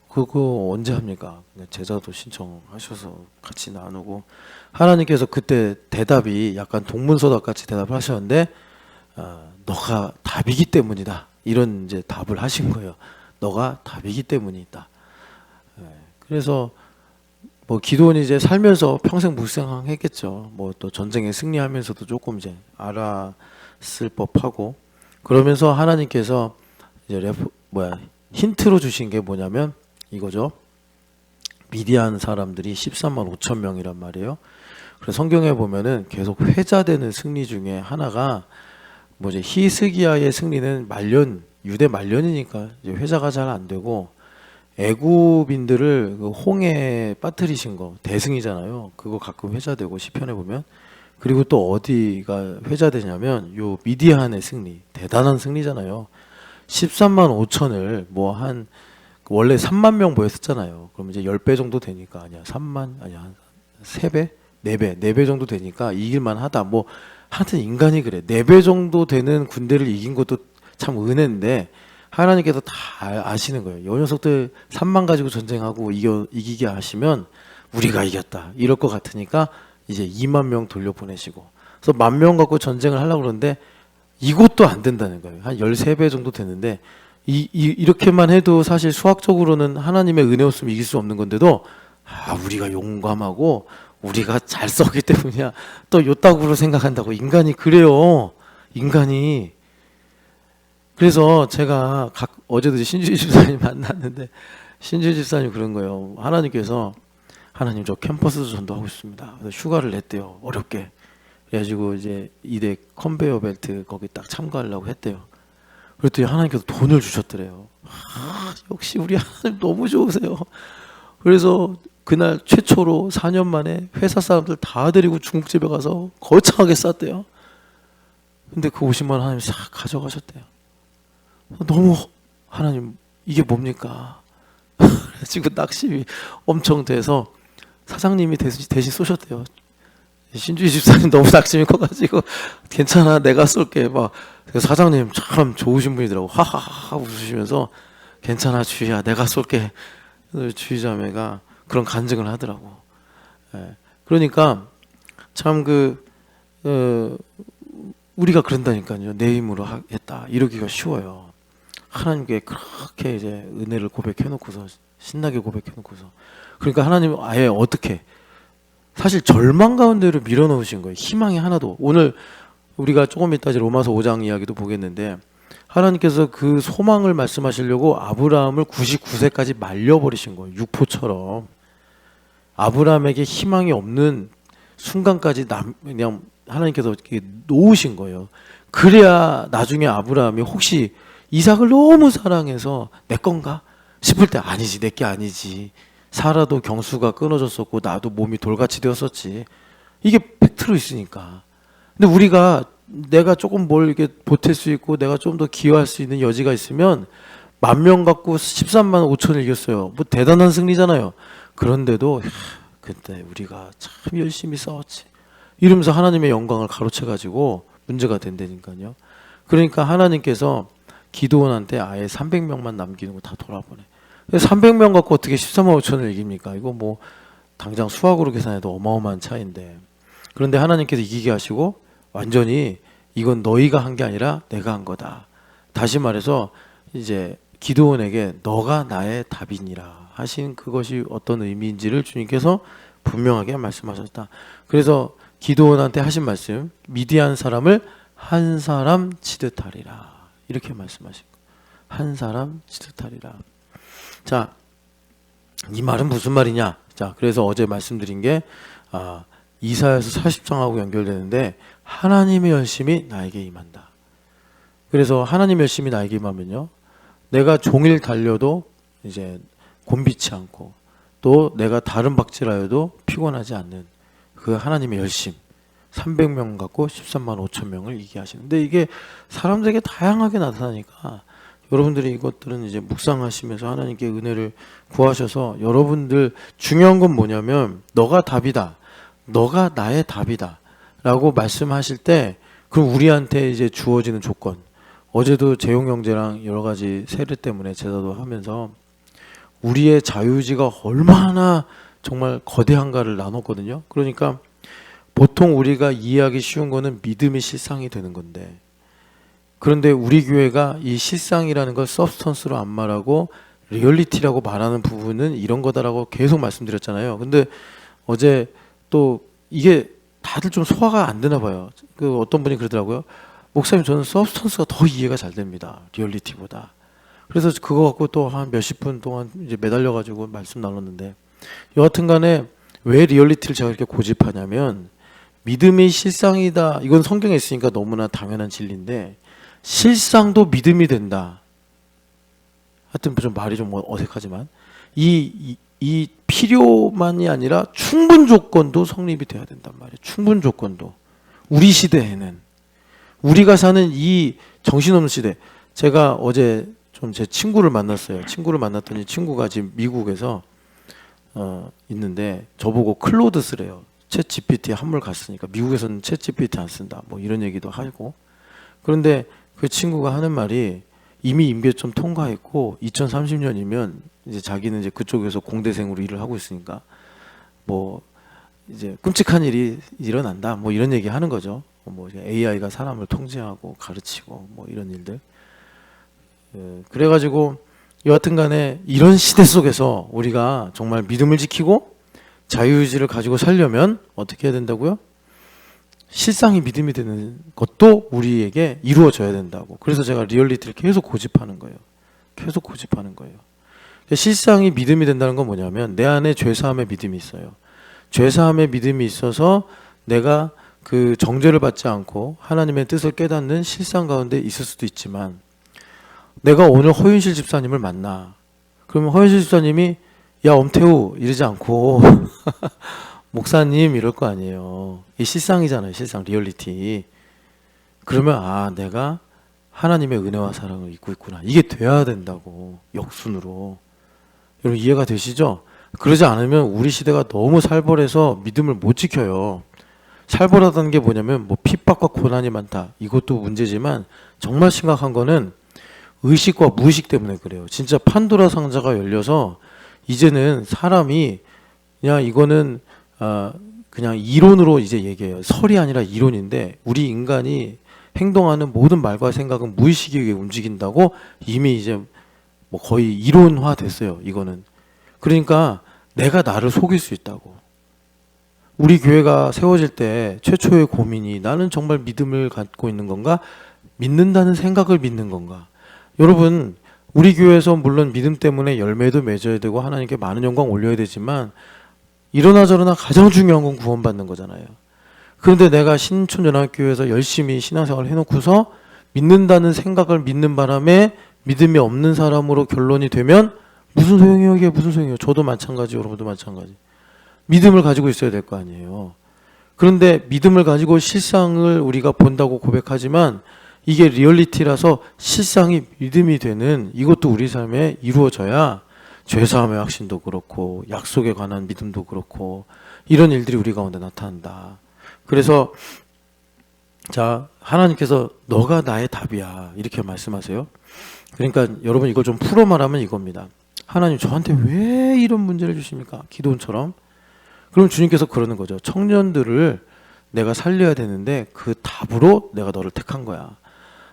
그거 언제 합니까? 제자도 신청하셔서 같이 나누고, 하나님께서 그때 대답이 약간 동문서답 같이 대답을 하셨는데, 너가 답이기 때문이다. 이런 이제 답을 하신 거예요. 너가 답이기 때문이다. 그래서 뭐 기도원이 이제 살면서 평생 묵상했겠죠. 뭐 또 전쟁에 승리하면서도 조금 이제 알았을 법하고 그러면서 하나님께서 이제 힌트로 주신 게 뭐냐면 이거죠. 미디안 사람들이 13만 5천 명이란 말이에요. 그래서 성경에 보면은 계속 회자되는 승리 중에 하나가 뭐지 히스기야의 승리는 유대 말년이니까 이제 회자가 잘 안 되고 애굽인들을 그 홍해에 빠뜨리신 거 대승이잖아요. 그거 가끔 회자되고 시편에 보면 그리고 또 어디가 회자되냐면 요 미디안의 승리, 대단한 승리잖아요. 13만 5천을 뭐 한 원래 3만 명 모였었잖아요. 그럼 이제 10배 정도 되니까 아니야. 3만 아니야. 한 3배? 4배. 4배 정도 되니까 이길 만하다. 뭐 하여튼 인간이 그래. 4배 정도 되는 군대를 이긴 것도 참 은혜인데 하나님께서 다 아시는 거예요. 요 녀석들 3만 가지고 전쟁하고 이기게 하시면 우리가 이겼다. 이럴 것 같으니까 이제 2만 명 돌려보내시고. 그래서 10,000명 갖고 전쟁을 하려고 그러는데 이것도 안 된다는 거예요. 한 13배 정도 되는데 이렇게만 해도 사실 수학적으로는 하나님의 은혜 없으면 이길 수 없는 건데도 우리가 용감하고 우리가 잘 썼기 때문이야. 또 요따구로 생각한다고. 인간이 그래요. 인간이. 그래서 제가 어제도 신주희 집사님 만났는데 신주희 집사님 그런 거예요. 하나님 저 캠퍼스 전도하고 싶습니다. 그래서 휴가를 냈대요. 어렵게. 그래가지고 이제 이대 컨베이어 벨트 거기 딱 참가하려고 했대요. 그랬더니 하나님께서 돈을 주셨더래요. 역시 우리 하나님 너무 좋으세요. 그래서 그날 최초로 4년 만에 회사 사람들 다 데리고 중국집에 가서 거창하게 쌌대요. 근데 그 50만 원 하나님 싹 가져가셨대요. 너무 하나님 이게 뭡니까? 지금 낙심이 엄청 돼서 사장님이 대신 쏘셨대요. 신주희 집사님 너무 낙심이 커가지고 괜찮아 내가 쏠게 막. 사장님 참 좋으신 분이더라고. 하하하 웃으시면서 괜찮아 주희야 내가 쏠게. 주희 자매가 그런 간증을 하더라고. 그러니까 참 우리가 그런다니까요. 내 힘으로 했다 이러기가 쉬워요. 하나님께 그렇게 이제 은혜를 고백해놓고서 신나게 고백해놓고서 그러니까 하나님 아예 어떻게 사실 절망 가운데로 밀어넣으신 거예요. 희망이 하나도. 오늘 우리가 조금 이따 로마서 5장 이야기도 보겠는데 하나님께서 그 소망을 말씀하시려고 아브라함을 99세까지 말려버리신 거예요. 육포처럼. 아브라함에게 희망이 없는 순간까지 그냥 하나님께서 이렇게 놓으신 거예요. 그래야 나중에 아브라함이 혹시 이삭을 너무 사랑해서 내 건가 싶을 때 아니지 내 게 아니지. 사라도 경수가 끊어졌었고 나도 몸이 돌같이 되었었지. 이게 팩트로 있으니까. 근데 우리가 내가 조금 뭘 이렇게 보탤 수 있고 내가 좀 더 기여할 수 있는 여지가 있으면 10,000명 갖고 13만 5천을 이겼어요. 뭐 대단한 승리잖아요. 그런데도 그때 우리가 참 열심히 싸웠지. 이러면서 하나님의 영광을 가로채가지고 문제가 된다니까요. 그러니까 하나님께서 기드온한테 아예 300명만 남기는 거 다 돌아보내. 300명 갖고 어떻게 13만 5천을 이깁니까? 이거 뭐 당장 수학으로 계산해도 어마어마한 차이인데. 그런데 하나님께서 이기게 하시고 완전히 이건 너희가 한 게 아니라 내가 한 거다. 다시 말해서 이제 기드온에게 너가 나의 답이니라 하신 그것이 어떤 의미인지를 주님께서 분명하게 말씀하셨다. 그래서 기드온한테 하신 말씀 미디안 사람을 한 사람 치듯 하리라 이렇게 말씀하신 거예요. 한 사람 치듯 하리라. 자, 이 말은 무슨 말이냐? 자, 그래서 어제 말씀드린 게 이사야서 40장하고 연결되는데 하나님의 열심이 나에게 임한다. 그래서 하나님의 열심이 나에게 임하면요, 내가 종일 달려도 이제 곤비치 않고 또 내가 다른 박질하여도 피곤하지 않는 그 하나님의 열심. 300명 갖고 13만 5천 명을 이기게 하시는데 이게 사람들에게 다양하게 나타나니까 여러분들이 이것들은 이제 묵상하시면서 하나님께 은혜를 구하셔서 여러분들 중요한 건 뭐냐면 너가 답이다. 너가 나의 답이다. 라고 말씀하실 때 그럼 우리한테 이제 주어지는 조건. 어제도 재용 형제랑 여러 가지 세례 때문에 제자도 하면서 우리의 자유의지가 얼마나 정말 거대한가를 나눴거든요. 그러니까 보통 우리가 이해하기 쉬운 거는 믿음이 실상이 되는 건데 그런데 우리 교회가 이 실상이라는 걸 서브스턴스로 안 말하고 리얼리티라고 말하는 부분은 이런 거다라고 계속 말씀드렸잖아요. 근데 어제 또 이게 다들 좀 소화가 안 되나 봐요. 그 어떤 분이 그러더라고요. 목사님 저는 서브스턴스가 더 이해가 잘 됩니다. 리얼리티보다. 그래서 그거 갖고 또 한 몇십 분 동안 이제 매달려 가지고 말씀 나눴는데 여하튼 간에 왜 리얼리티를 제가 이렇게 고집하냐면 믿음이 실상이다. 이건 성경에 있으니까 너무나 당연한 진리인데 실상도 믿음이 된다. 하여튼 좀 말이 좀 어색하지만 이 필요만이 아니라 충분 조건도 성립이 돼야 된단 말이에요. 충분 조건도. 우리 시대에는, 우리가 사는 이 정신없는 시대. 제가 어제 좀 제 친구를 만났어요. 친구를 만났더니 친구가 지금 미국에서 있는데 저보고 클로드 쓰래요. 챗 GPT 한물 갔으니까 미국에서는 챗 GPT 안 쓴다. 뭐 이런 얘기도 하고. 그런데 그 친구가 하는 말이 이미 임계점 통과했고 2030년이면 이제 자기는 이제 그쪽에서 공대생으로 일을 하고 있으니까 뭐 이제 끔찍한 일이 일어난다. 뭐 이런 얘기 하는 거죠. 뭐 AI가 사람을 통제하고 가르치고 뭐 이런 일들. 그래가지고 여하튼 간에 이런 시대 속에서 우리가 정말 믿음을 지키고 자유의지를 가지고 살려면 어떻게 해야 된다고요? 실상이 믿음이 되는 것도 우리에게 이루어져야 된다고. 그래서 제가 리얼리티를 계속 고집하는 거예요. 계속 고집하는 거예요. 실상이 믿음이 된다는 건 뭐냐면 내 안에 죄사함의 믿음이 있어요. 죄사함의 믿음이 있어서 내가 그 정죄를 받지 않고 하나님의 뜻을 깨닫는 실상 가운데 있을 수도 있지만 내가 오늘 허윤실 집사님을 만나. 그러면 허윤실 집사님이 야 엄태우 이러지 않고 목사님 이럴 거 아니에요. 이 실상이잖아요. 실상 리얼리티. 그러면 아 내가 하나님의 은혜와 사랑을 잊고 있구나. 이게 돼야 된다고. 역순으로. 여러분 이해가 되시죠? 그러지 않으면 우리 시대가 너무 살벌해서 믿음을 못 지켜요. 살벌하다는 게 뭐냐면 뭐 핍박과 고난이 많다. 이것도 문제지만 정말 심각한 거는 의식과 무의식 때문에 그래요. 진짜 판도라 상자가 열려서 이제는 사람이 그냥 이거는 그냥 이론으로 이제 얘기해요. 설이 아니라 이론인데 우리 인간이 행동하는 모든 말과 생각은 무의식에 의해 움직인다고 이미 이제 뭐 거의 이론화 됐어요. 이거는. 그러니까 내가 나를 속일 수 있다고. 우리 교회가 세워질 때 최초의 고민이 나는 정말 믿음을 갖고 있는 건가? 믿는다는 생각을 믿는 건가? 여러분 우리 교회에서 물론 믿음 때문에 열매도 맺어야 되고 하나님께 많은 영광 올려야 되지만 이러나 저러나 가장 중요한 건 구원받는 거잖아요. 그런데 내가 신촌연합교회에서 열심히 신앙생활을 해놓고서 믿는다는 생각을 믿는 바람에 믿음이 없는 사람으로 결론이 되면 무슨 소용이에요? 이게 무슨 소용이에요? 저도 마찬가지, 여러분도 마찬가지. 믿음을 가지고 있어야 될 거 아니에요. 그런데 믿음을 가지고 실상을 우리가 본다고 고백하지만 이게 리얼리티라서 실상이 믿음이 되는 이것도 우리 삶에 이루어져야 죄사함의 확신도 그렇고 약속에 관한 믿음도 그렇고 이런 일들이 우리 가운데 나타난다. 그래서 자 하나님께서 너가 나의 답이야 이렇게 말씀하세요. 그러니까 여러분 이걸 좀 풀어 말하면 이겁니다. 하나님 저한테 왜 이런 문제를 주십니까? 기도원처럼. 그럼 주님께서 그러는 거죠. 청년들을 내가 살려야 되는데 그 답으로 내가 너를 택한 거야.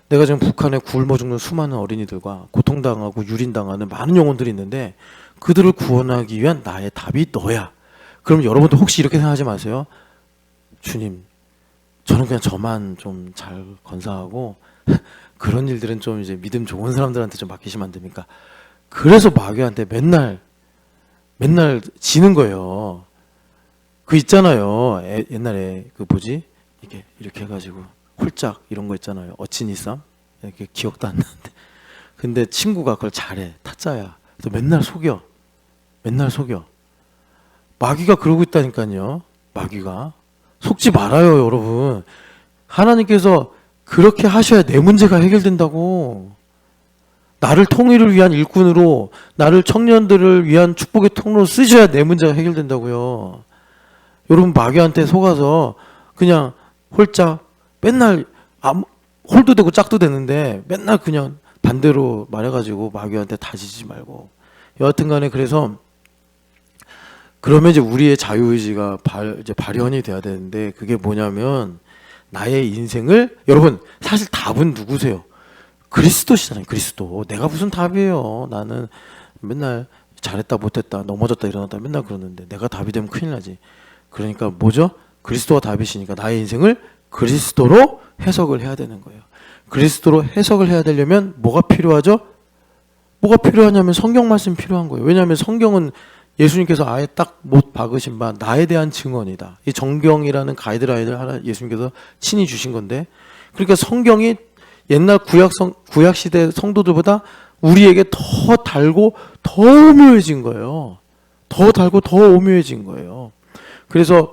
내가 지금 북한에 굶어 죽는 수많은 어린이들과 고통당하고 유린당하는 많은 영혼들이 있는데 그들을 구원하기 위한 나의 답이 너야. 그럼 여러분도 혹시 이렇게 생각하지 마세요. 주님, 저는 그냥 저만 좀 잘 건사하고 그런 일들은 좀 이제 믿음 좋은 사람들한테 좀 맡기시면 안 됩니까? 그래서 마귀한테 맨날 지는 거예요. 그 있잖아요. 옛날에 그 뭐지? 이렇게 해가지고 홀짝 이런 거 있잖아요. 어친이쌈 이렇게 기억도 안 나는데 근데 친구가 그걸 잘해. 타짜야. 그래서 맨날 속여. 마귀가 그러고 있다니까요. 마귀가 속지 말아요, 여러분. 하나님께서 그렇게 하셔야 내 문제가 해결된다고. 나를 통일을 위한 일꾼으로, 나를 청년들을 위한 축복의 통로로 쓰셔야 내 문제가 해결된다고요. 여러분 마귀한테 속아서 그냥 홀짝 맨날 홀도 되고 짝도 되는데 맨날 그냥 반대로 말해가지고 마귀한테 다지지 말고. 여하튼 간에 그래서 그러면 이제 우리의 자유의지가 이제 발현이 돼야 되는데 그게 뭐냐면 나의 인생을 여러분 사실 답은 누구세요? 그리스도시잖아요. 그리스도. 내가 무슨 답이에요. 나는 맨날 잘했다 못했다 넘어졌다 일어났다 맨날 그러는데 내가 답이 되면 큰일 나지. 그러니까 뭐죠? 그리스도가 답이시니까 나의 인생을 그리스도로 해석을 해야 되는 거예요. 그리스도로 해석을 해야 되려면 뭐가 필요하죠? 뭐가 필요하냐면 성경 말씀이 필요한 거예요. 왜냐하면 성경은 예수님께서 아예 딱 못 박으신 바 나에 대한 증언이다. 이 정경이라는 가이드라인을 하나 예수님께서 친히 주신 건데 그러니까 성경이 옛날 구약 시대 성도들보다 우리에게 더 달고 더 오묘해진 거예요. 더 달고 더 오묘해진 거예요. 그래서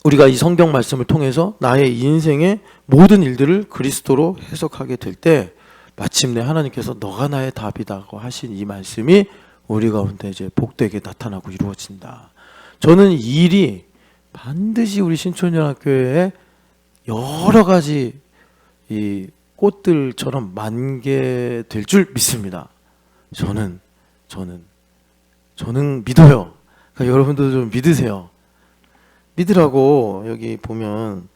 우리가 이 성경 말씀을 통해서 나의 인생의 모든 일들을 그리스도로 해석하게 될 때 마침내 하나님께서 너가 나의 답이다고 하신 이 말씀이 우리 가운데 이제 복되게 나타나고 이루어진다. 저는 이 일이 반드시 우리 신촌연합교회에 여러 가지 이 꽃들처럼 만개될 줄 믿습니다. 저는 믿어요. 그러니까 여러분들도 좀 믿으세요. 믿으라고. 여기 보면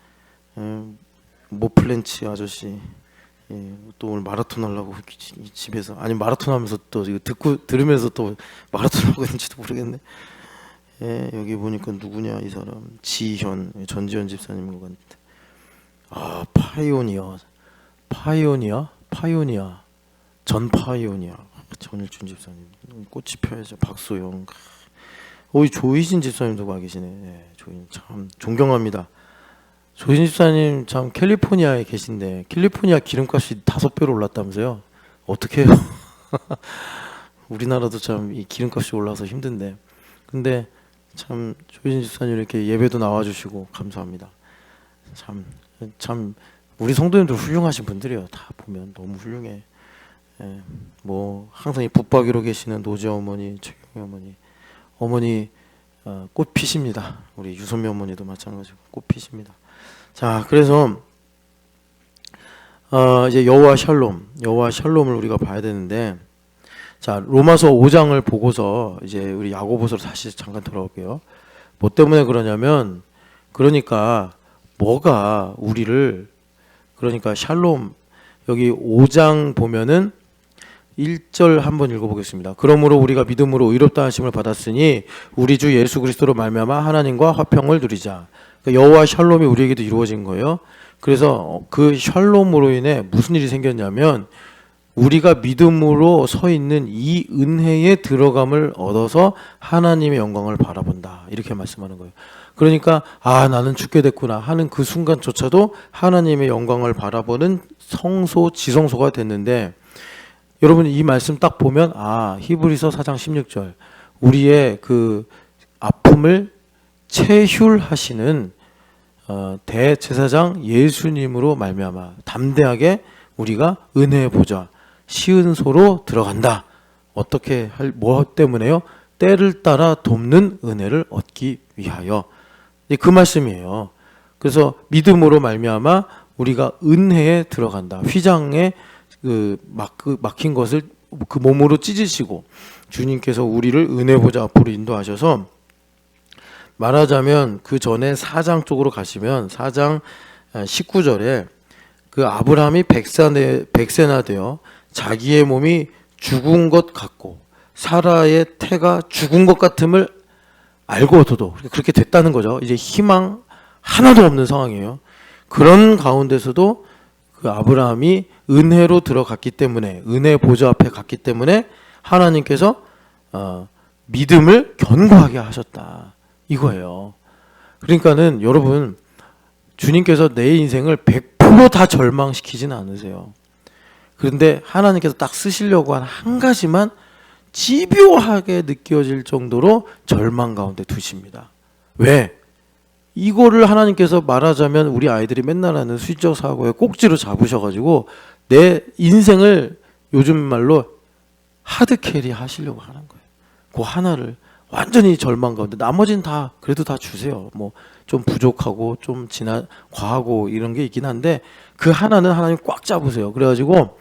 모플랜치 아저씨 또 오늘 마라톤 하려고 집에서, 아니 마라톤 하면서 또 이거 들으면서 또 마라톤 하고 있는지도 모르겠네. 여기 보니까 누구냐 이 사람, 지현, 전지현 집사님인 것 같은데. 아, 파이오니아, 전일준 집사님, 꽃이 펴야죠. 박소영, 조희진 집사님도 와 계시네. 조희진 참 존경합니다. 조희진 집사님 참 캘리포니아에 계신데 캘리포니아 기름값이 5배로 올랐다면서요? 어떻게 해요? 우리나라도 참 이 기름값이 올라서 힘든데, 근데 참 조희진 집사님 이렇게 예배도 나와주시고 감사합니다. 참 우리 성도님들 훌륭하신 분들이에요. 다 보면 너무 훌륭해. 뭐 항상 이 붙박이로 계시는 노재 어머니, 최경희 어머니 꽃 피십니다. 우리 유선미 어머니도 마찬가지고 꽃 피십니다. 자, 그래서 이제 여호와 샬롬을 우리가 봐야 되는데, 자, 로마서 5장을 보고서 이제 우리 야고보서로 다시 잠깐 돌아올게요. 뭐 때문에 그러냐면, 그러니까 뭐가 우리를, 그러니까 샬롬, 여기 5장 보면은 1절 한번 읽어보겠습니다. 그러므로 우리가 믿음으로 의롭다 하심을 받았으니 우리 주 예수 그리스도로 말미암아 하나님과 화평을 누리자. 그러니까 여호와 샬롬이 우리에게도 이루어진 거예요. 그래서 그 샬롬으로 인해 무슨 일이 생겼냐면, 우리가 믿음으로 서 있는 이 은혜의 들어감을 얻어서 하나님의 영광을 바라본다, 이렇게 말씀하는 거예요. 그러니까 나는 죽게 됐구나 하는 그 순간조차도 하나님의 영광을 바라보는 지성소가 됐는데, 여러분 이 말씀 딱 보면 히브리서 4장 16절, 우리의 그 아픔을 체휼하시는 대제사장 예수님으로 말미암아 담대하게 우리가 은혜의 보좌 시은소로 들어간다. 어떻게 뭐 때문에요? 때를 따라 돕는 은혜를 얻기 위하여. 그 말씀이에요. 그래서 믿음으로 말미암아 우리가 은혜에 들어간다. 휘장에 막힌 것을 그 몸으로 찢으시고 주님께서 우리를 은혜 보좌 앞으로 인도하셔서, 말하자면 그 전에 4장 쪽으로 가시면 4장 19절에 그 아브라함이 백세나 되어 자기의 몸이 죽은 것 같고 사라의 태가 죽은 것 같음을 알고도 그렇게 됐다는 거죠. 이제 희망 하나도 없는 상황이에요. 그런 가운데서도 그 아브라함이 은혜로 들어갔기 때문에, 은혜 보좌 앞에 갔기 때문에 하나님께서 믿음을 견고하게 하셨다, 이거예요. 그러니까는 여러분, 주님께서 내 인생을 100% 다 절망시키진 않으세요. 그런데 하나님께서 딱 쓰시려고 한 가지만 집요하게 느껴질 정도로 절망 가운데 두십니다. 왜? 이거를 하나님께서 말하자면 우리 아이들이 맨날 하는 수적 사고에 꼭지로 잡으셔가지고 내 인생을 요즘 말로 하드캐리 하시려고 하는 거예요. 그 하나를 완전히 절망 가운데, 나머지는 다 그래도 다 주세요. 뭐 좀 부족하고 좀 과하고 이런 게 있긴 한데 그 하나는 하나님 꽉 잡으세요. 그래가지고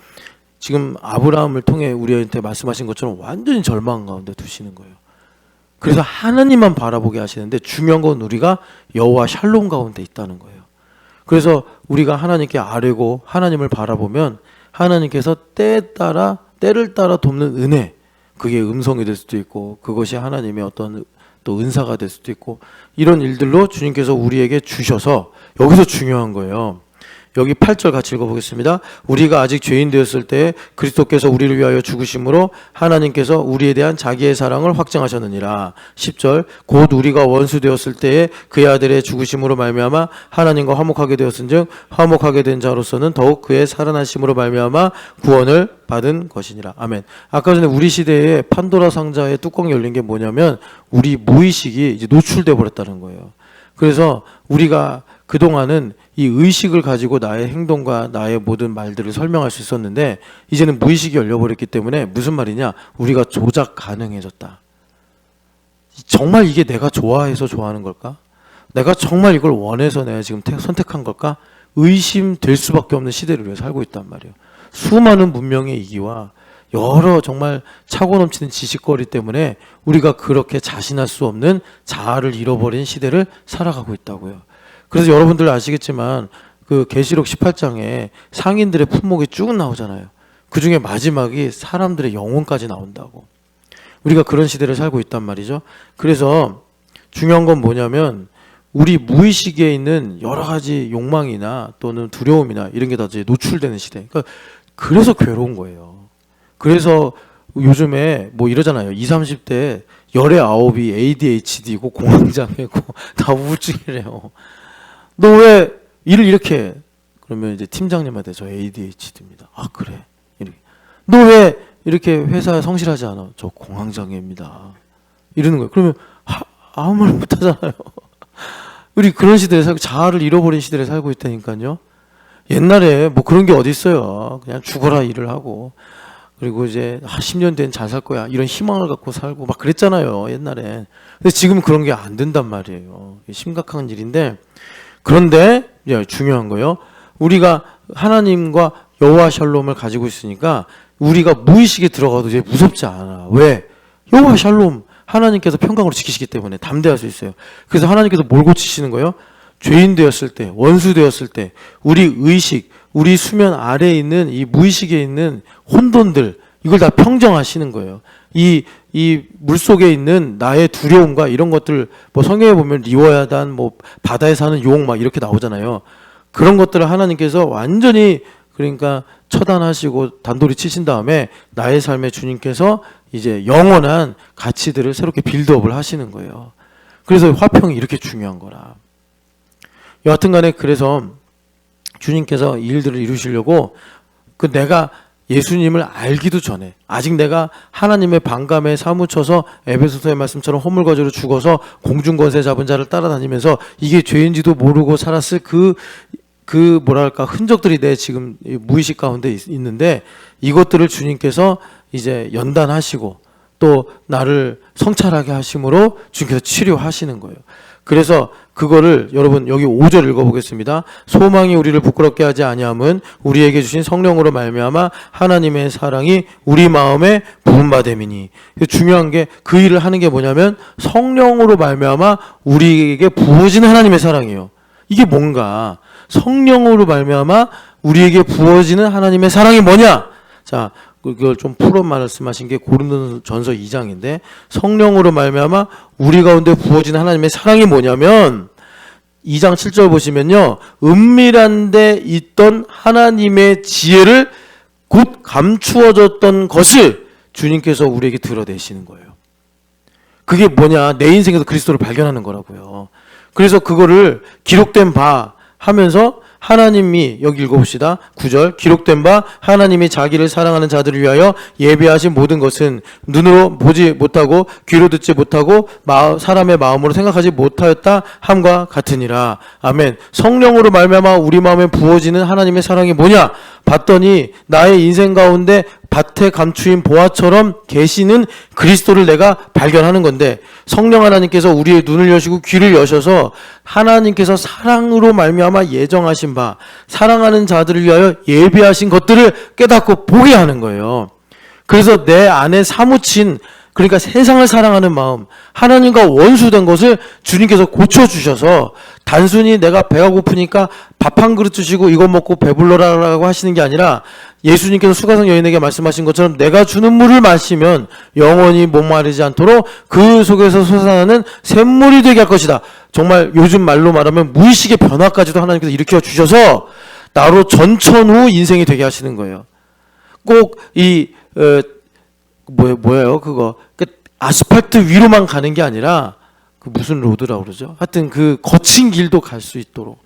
지금 아브라함을 통해 우리한테 말씀하신 것처럼 완전히 절망 가운데 두시는 거예요. 그래서 하나님만 바라보게 하시는데, 중요한 건 우리가 여호와 샬롬 가운데 있다는 거예요. 그래서 우리가 하나님께 아뢰고 하나님을 바라보면 하나님께서 때를 따라 돕는 은혜, 그게 음성이 될 수도 있고 그것이 하나님의 어떤 또 은사가 될 수도 있고, 이런 일들로 주님께서 우리에게 주셔서, 여기서 중요한 거예요. 여기 8절 같이 읽어보겠습니다. 우리가 아직 죄인 되었을 때 그리스도께서 우리를 위하여 죽으심으로 하나님께서 우리에 대한 자기의 사랑을 확증하셨느니라. 10절 곧 우리가 원수 되었을 때에 그의 아들의 죽으심으로 말미암아 하나님과 화목하게 되었은즉 화목하게 된 자로서는 더욱 그의 살아나심으로 말미암아 구원을 받은 것이니라. 아멘. 아까 전에 우리 시대에 판도라 상자의 뚜껑이 열린 게 뭐냐면 우리 무의식이 이제 노출돼 버렸다는 거예요. 그래서 우리가 그동안은 이 의식을 가지고 나의 행동과 나의 모든 말들을 설명할 수 있었는데 이제는 무의식이 열려버렸기 때문에 무슨 말이냐? 우리가 조작 가능해졌다. 정말 이게 내가 좋아해서 좋아하는 걸까? 내가 정말 이걸 원해서 내가 지금 선택한 걸까? 의심될 수밖에 없는 시대를 우리가 살고 있단 말이에요. 수많은 문명의 이기와 여러 정말 차고 넘치는 지식거리 때문에 우리가 그렇게 자신할 수 없는 자아를 잃어버린 시대를 살아가고 있다고요. 그래서 여러분들 아시겠지만 그 계시록 18장에 상인들의 품목이 쭉 나오잖아요. 그 중에 마지막이 사람들의 영혼까지 나온다고. 우리가 그런 시대를 살고 있단 말이죠. 그래서 중요한 건 뭐냐면 우리 무의식에 있는 여러 가지 욕망이나 또는 두려움이나 이런 게 다 이제 노출되는 시대. 그러니까 그래서 괴로운 거예요. 그래서 요즘에 뭐 이러잖아요. 20, 30대 열의 아홉이 ADHD고 공황장애고 다 우울증이래요. 너 왜 일을 이렇게 해? 그러면 이제 팀장님한테 저 ADHD입니다. 아 그래? 이렇게. 너 왜 이렇게 회사에 성실하지 않아? 저 공황장애입니다. 이러는 거예요. 그러면 아무 말 못하잖아요. 우리 그런 시대에 살고 자아를 잃어버린 시대에 살고 있다니까요. 옛날에 뭐 그런 게 어디 있어요. 그냥 죽어라 일을 하고 그리고 이제 10년 뒤엔 잘 살 거야 이런 희망을 갖고 살고 막 그랬잖아요 옛날에. 근데 지금 그런 게 안 된단 말이에요. 심각한 일인데 그런데 중요한 거예요. 우리가 하나님과 여호와 샬롬을 가지고 있으니까 우리가 무의식에 들어가도 이제 무섭지 않아. 왜? 여호와 샬롬 하나님께서 평강으로 지키시기 때문에 담대할 수 있어요. 그래서 하나님께서 뭘 고치시는 거예요? 죄인 되었을 때, 원수 되었을 때 우리 의식, 우리 수면 아래에 있는 이 무의식에 있는 혼돈들 이걸 다 평정하시는 거예요. 이 물속에 있는 나의 두려움과 이런 것들 뭐 성경에 보면 리워야단 뭐 바다에 사는 용 막 이렇게 나오잖아요. 그런 것들을 하나님께서 완전히 그러니까 처단하시고 단도리 치신 다음에 나의 삶에 주님께서 이제 영원한 가치들을 새롭게 빌드업을 하시는 거예요. 그래서 화평이 이렇게 중요한 거라. 여하튼 간에 그래서 주님께서 이 일들을 이루시려고 그 내가 예수님을 알기도 전에 아직 내가 하나님의 반감에 사무쳐서 에베소서의 말씀처럼 허물거지로 죽어서 공중권세 잡은 자를 따라다니면서 이게 죄인지도 모르고 살았을 그 뭐랄까 흔적들이 내 지금 무의식 가운데 있는데 이것들을 주님께서 이제 연단하시고 또 나를 성찰하게 하심으로 주님께서 치료하시는 거예요. 그래서 그거를 여러분 여기 5절 읽어보겠습니다. 소망이 우리를 부끄럽게 하지 아니함은 우리에게 주신 성령으로 말미암아 하나님의 사랑이 우리 마음에 부음받음이니. 중요한 게 그 일을 하는 게 뭐냐면 성령으로 말미암아 우리에게 부어지는 하나님의 사랑이에요. 이게 뭔가 성령으로 말미암아 우리에게 부어지는 하나님의 사랑이 뭐냐? 자, 그걸 좀 풀어 말씀하신 게 고린도전서 2장인데 성령으로 말미암아 우리 가운데 부어지는 하나님의 사랑이 뭐냐면 2장 7절 보시면요. 은밀한 데 있던 하나님의 지혜를 곧 감추어졌던 것을 주님께서 우리에게 드러내시는 거예요. 그게 뭐냐? 내 인생에서 그리스도를 발견하는 거라고요. 그래서 그거를 기록된 바 하면서 하나님이 여기 읽어봅시다. 9절 기록된 바 하나님이 자기를 사랑하는 자들을 위하여 예비하신 모든 것은 눈으로 보지 못하고 귀로 듣지 못하고 사람의 마음으로 생각하지 못하였다 함과 같으니라. 아멘. 성령으로 말미암아 우리 마음에 부어지는 하나님의 사랑이 뭐냐? 봤더니 나의 인생 가운데 밭에 감추인 보화처럼 계시는 그리스도를 내가 발견하는 건데 성령 하나님께서 우리의 눈을 여시고 귀를 여셔서 하나님께서 사랑으로 말미암아 예정하신 바 사랑하는 자들을 위하여 예비하신 것들을 깨닫고 보게 하는 거예요. 그래서 내 안에 사무친 그러니까 세상을 사랑하는 마음, 하나님과 원수된 것을 주님께서 고쳐주셔서 단순히 내가 배가 고프니까 밥 한 그릇 주시고 이거 먹고 배불러라라고 하시는 게 아니라 예수님께서 수가성 여인에게 말씀하신 것처럼 내가 주는 물을 마시면 영원히 목마르지 않도록 그 속에서 솟아나는 샘물이 되게 할 것이다. 정말 요즘 말로 말하면 무의식의 변화까지도 하나님께서 일으켜 주셔서 나로 전천후 인생이 되게 하시는 거예요. 꼭 뭐예요 그거 그 아스팔트 위로만 가는 게 아니라 그 무슨 로드라고 그러죠? 하여튼 그 거친 길도 갈 수 있도록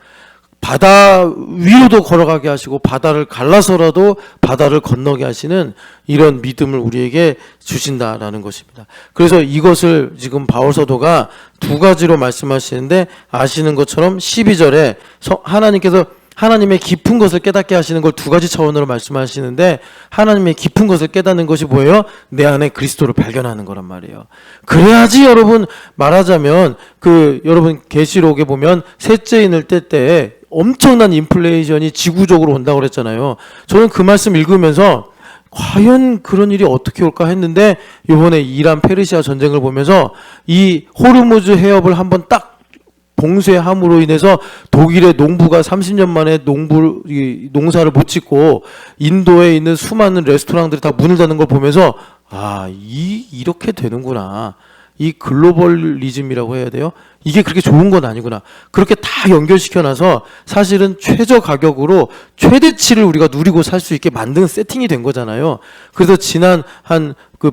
바다 위로도 걸어가게 하시고 바다를 갈라서라도 바다를 건너게 하시는 이런 믿음을 우리에게 주신다라는 것입니다. 그래서 이것을 지금 바울 사도가 두 가지로 말씀하시는데, 아시는 것처럼 12절에 하나님께서 하나님의 깊은 것을 깨닫게 하시는 걸 두 가지 차원으로 말씀하시는데, 하나님의 깊은 것을 깨닫는 것이 뭐예요? 내 안에 그리스도를 발견하는 거란 말이에요. 그래야지 여러분, 말하자면 여러분 계시록에 보면 셋째 인을 뗄 때 엄청난 인플레이션이 지구적으로 온다고 그랬잖아요. 저는 그 말씀 읽으면서 과연 그런 일이 어떻게 올까 했는데, 이번에 이란 페르시아 전쟁을 보면서 이 호르무즈 해협을 한번 딱 봉쇄함으로 인해서 독일의 농부가 30년 만에 농사를 못 짓고 인도에 있는 수많은 레스토랑들이 다 문을 닫는 걸 보면서, 이렇게 되는구나. 이 글로벌리즘이라고 해야 돼요? 이게 그렇게 좋은 건 아니구나. 그렇게 다 연결시켜놔서 사실은 최저 가격으로 최대치를 우리가 누리고 살 수 있게 만든 세팅이 된 거잖아요. 그래서 지난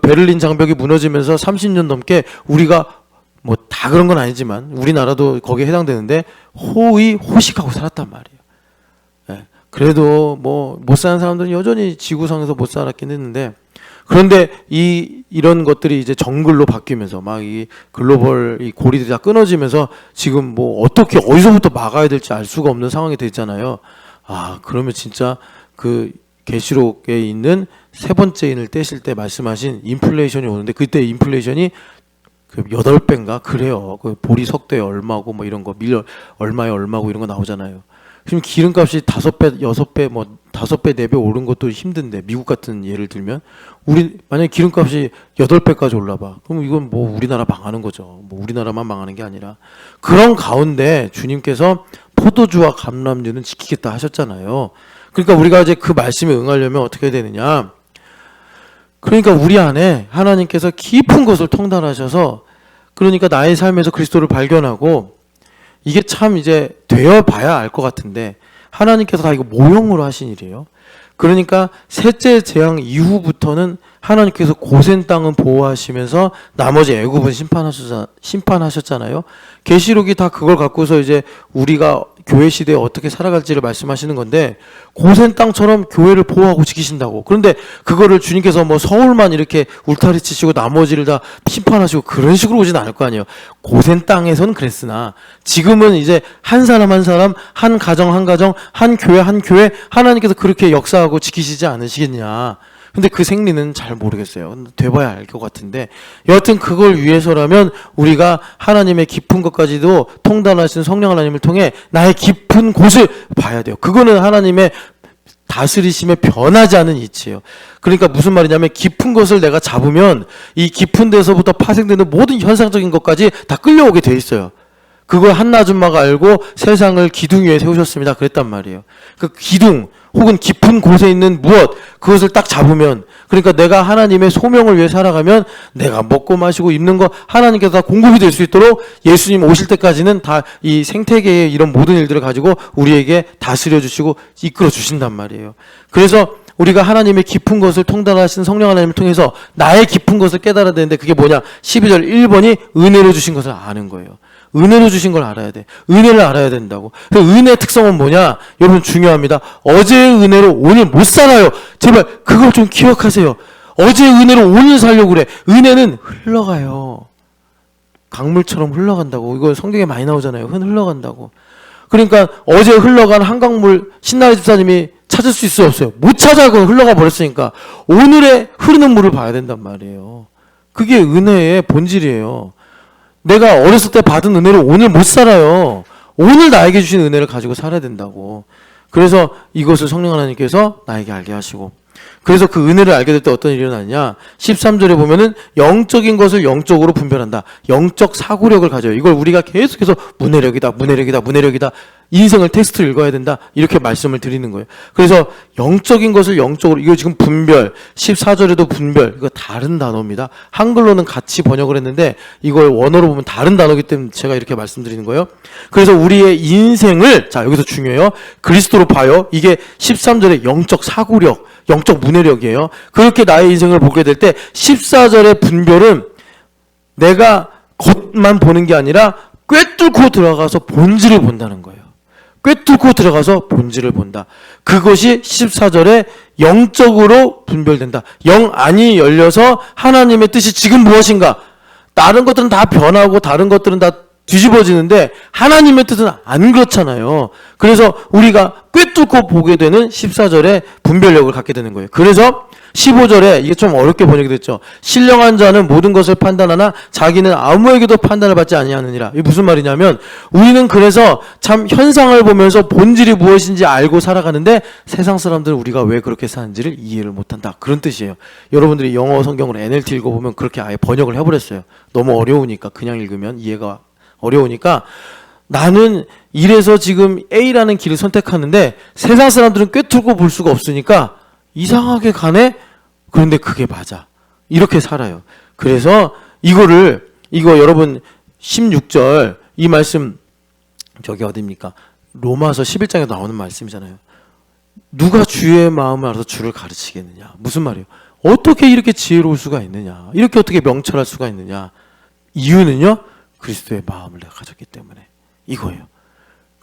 베를린 장벽이 무너지면서 30년 넘게 우리가 뭐 다 그런 건 아니지만 우리나라도 거기에 해당되는데 호의호식하고 살았단 말이에요. 예. 그래도 뭐 못 사는 사람들은 여전히 지구상에서 못 살았긴 했는데, 그런데 이런 것들이 이제 정글로 바뀌면서 막 이 글로벌 이 고리들이 다 끊어지면서 지금 뭐 어떻게 어디서부터 막아야 될지 알 수가 없는 상황이 됐잖아요. 그러면 진짜 그 계시록에 있는 세 번째 인을 떼실 때 말씀하신 인플레이션이 오는데, 그때 인플레이션이 8배인가 그래요. 보리 석대에 얼마고 뭐 이런 거, 밀 얼마에 얼마고 이런 거 나오잖아요. 지금 기름값이 5배, 6배, 뭐 5배, 4배 오른 것도 힘든데, 미국 같은 예를 들면 만약에 기름값이 8배까지 올라봐. 그럼 이건 뭐 우리나라 망하는 거죠. 뭐 우리나라만 망하는 게 아니라. 그런 가운데 주님께서 포도주와 감람류는 지키겠다 하셨잖아요. 그러니까 우리가 이제 그 말씀에 응하려면 어떻게 해야 되느냐? 그러니까 우리 안에 하나님께서 깊은 것을 통달하셔서, 그러니까 나의 삶에서 그리스도를 발견하고, 이게 참 이제 되어봐야 알 것 같은데 하나님께서 다 이거 모형으로 하신 일이에요. 그러니까 셋째 재앙 이후부터는 하나님께서 고센 땅은 보호하시면서 나머지 애굽은 심판하셨잖아요. 계시록이 다 그걸 갖고서 이제 우리가 교회 시대에 어떻게 살아갈지를 말씀하시는 건데, 고센 땅처럼 교회를 보호하고 지키신다고. 그런데 그거를 주님께서 뭐 서울만 이렇게 울타리 치시고 나머지를 다 심판하시고 그런 식으로 오진 않을 거 아니에요. 고센 땅에서는 그랬으나 지금은 이제 한 사람 한 사람, 한 가정 한 가정, 한 교회 한 교회 하나님께서 그렇게 역사하고 지키시지 않으시겠냐. 근데 그 생리는 잘 모르겠어요. 돼봐야 알 것 같은데, 여하튼 그걸 위해서라면 우리가 하나님의 깊은 것까지도 통달하신 성령 하나님을 통해 나의 깊은 곳을 봐야 돼요. 그거는 하나님의 다스리심에 변하지 않은 이치예요. 그러니까 무슨 말이냐면, 깊은 것을 내가 잡으면 이 깊은 데서부터 파생되는 모든 현상적인 것까지 다 끌려오게 돼 있어요. 그걸 한나 아줌마가 알고 세상을 기둥 위에 세우셨습니다. 그랬단 말이에요. 그 기둥 혹은 깊은 곳에 있는 무엇, 그것을 딱 잡으면, 그러니까 내가 하나님의 소명을 위해 살아가면 내가 먹고 마시고 입는 거 하나님께서 다 공급이 될 수 있도록 예수님 오실 때까지는 다 이 생태계의 이런 모든 일들을 가지고 우리에게 다스려 주시고 이끌어 주신단 말이에요. 그래서 우리가 하나님의 깊은 것을 통달하신 성령 하나님을 통해서 나의 깊은 것을 깨달아야 되는데, 그게 뭐냐? 12절 1번이 은혜로 주신 것을 아는 거예요. 은혜로 주신 걸 알아야 돼. 은혜를 알아야 된다고. 그 은혜의 특성은 뭐냐? 여러분 중요합니다. 어제의 은혜로 오늘 못 살아요. 제발 그걸 좀 기억하세요. 어제의 은혜로 오늘 살려고 그래. 은혜는 흘러가요. 강물처럼 흘러간다고. 이거 성경에 많이 나오잖아요. 흘러간다고. 그러니까 어제 흘러간 한강물 신나리 집사님이 찾을 수 있어요, 없어요? 못 찾아. 그거 흘러가 버렸으니까 오늘의 흐르는 물을 봐야 된단 말이에요. 그게 은혜의 본질이에요. 내가 어렸을 때 받은 은혜로 오늘 못 살아요. 오늘 나에게 주신 은혜를 가지고 살아야 된다고. 그래서 이것을 성령 하나님께서 나에게 알게 하시고, 그래서 그 은혜를 알게 될 때 어떤 일이 일어나냐? 13절에 보면은 영적인 것을 영적으로 분별한다. 영적 사고력을 가져요. 이걸 우리가 계속해서 문해력이다, 문해력이다, 문해력이다. 인생을 텍스트를 읽어야 된다. 이렇게 말씀을 드리는 거예요. 그래서 영적인 것을 영적으로, 이거 지금 분별, 14절에도 분별, 이거 다른 단어입니다. 한글로는 같이 번역을 했는데 이걸 원어로 보면 다른 단어이기 때문에 제가 이렇게 말씀드리는 거예요. 그래서 우리의 인생을, 자, 여기서 중요해요. 그리스도로 봐요. 이게 13절의 영적 사고력, 영적 문해력이에요. 그렇게 나의 인생을 보게 될 때 14절의 분별은 내가 겉만 보는 게 아니라 꿰뚫고 들어가서 본질을 본다는 거예요. 꿰뚫고 들어가서 본질을 본다. 그것이 14절에 영적으로 분별된다. 영 안이 열려서 하나님의 뜻이 지금 무엇인가? 다른 것들은 다 변하고 다른 것들은 다 뒤집어지는데 하나님의 뜻은 안 그렇잖아요. 그래서 우리가 꿰뚫고 보게 되는 14절에 분별력을 갖게 되는 거예요. 그래서 15절에 이게 좀 어렵게 번역이 됐죠. 신령한 자는 모든 것을 판단하나 자기는 아무에게도 판단을 받지 아니하느니라. 이게 무슨 말이냐면 우리는 그래서 참 현상을 보면서 본질이 무엇인지 알고 살아가는데 세상 사람들은 우리가 왜 그렇게 사는지를 이해를 못한다. 그런 뜻이에요. 여러분들이 영어 성경으로 NLT 읽어보면 그렇게 아예 번역을 해버렸어요. 너무 어려우니까 그냥 읽으면 이해가 어려우니까 나는 이래서 지금 A라는 길을 선택하는데 세상 사람들은 꿰뚫고 볼 수가 없으니까 이상하게 가네? 그런데 그게 맞아. 이렇게 살아요. 그래서 이거 여러분 16절 이 말씀 저기 어딥니까? 로마서 11장에 나오는 말씀이잖아요. 누가 주의 마음을 알아서 주를 가르치겠느냐. 무슨 말이에요? 어떻게 이렇게 지혜로울 수가 있느냐. 이렇게 어떻게 명철할 수가 있느냐. 이유는요. 그리스도의 마음을 내가 가졌기 때문에 이거예요.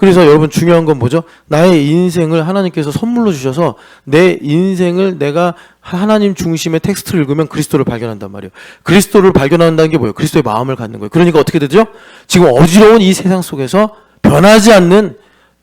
그래서 여러분 중요한 건 뭐죠? 나의 인생을 하나님께서 선물로 주셔서 내 인생을 내가 하나님 중심의 텍스트를 읽으면 그리스도를 발견한단 말이에요. 그리스도를 발견한다는 게 뭐예요? 그리스도의 마음을 갖는 거예요. 그러니까 어떻게 되죠? 지금 어지러운 이 세상 속에서 변하지 않는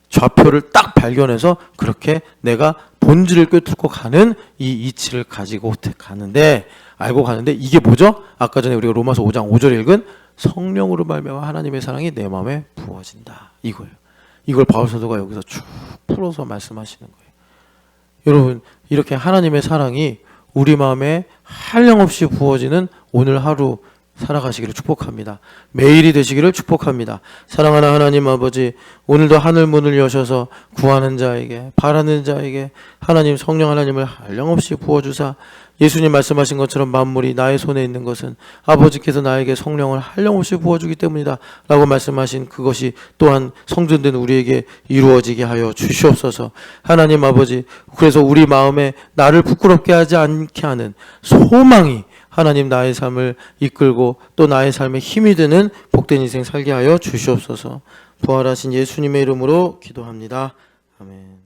좌표를 딱 발견해서 그렇게 내가 본질을 꿰뚫고 가는 이 이치를 가지고 가는데 알고 가는데 이게 뭐죠? 아까 전에 우리가 로마서 5장 5절에 읽은 성령으로 말미암아 하나님의 사랑이 내 마음에 부어진다. 이거예요. 이걸 바울 사도가 여기서 쭉 풀어서 말씀하시는 거예요. 여러분 이렇게 하나님의 사랑이 우리 마음에 한량없이 부어지는 오늘 하루 살아가시기를 축복합니다. 매일이 되시기를 축복합니다. 사랑하는 하나님 아버지, 오늘도 하늘 문을 여셔서 구하는 자에게, 바라는 자에게 하나님 성령 하나님을 한량없이 부어주사 예수님 말씀하신 것처럼 만물이 나의 손에 있는 것은 아버지께서 나에게 성령을 한량없이 부어주기 때문이다 라고 말씀하신 그것이 또한 성전된 우리에게 이루어지게 하여 주시옵소서. 하나님 아버지, 그래서 우리 마음에 나를 부끄럽게 하지 않게 하는 소망이 하나님 나의 삶을 이끌고 또 나의 삶에 힘이 되는 복된 인생 살게 하여 주시옵소서. 부활하신 예수님의 이름으로 기도합니다. 아멘.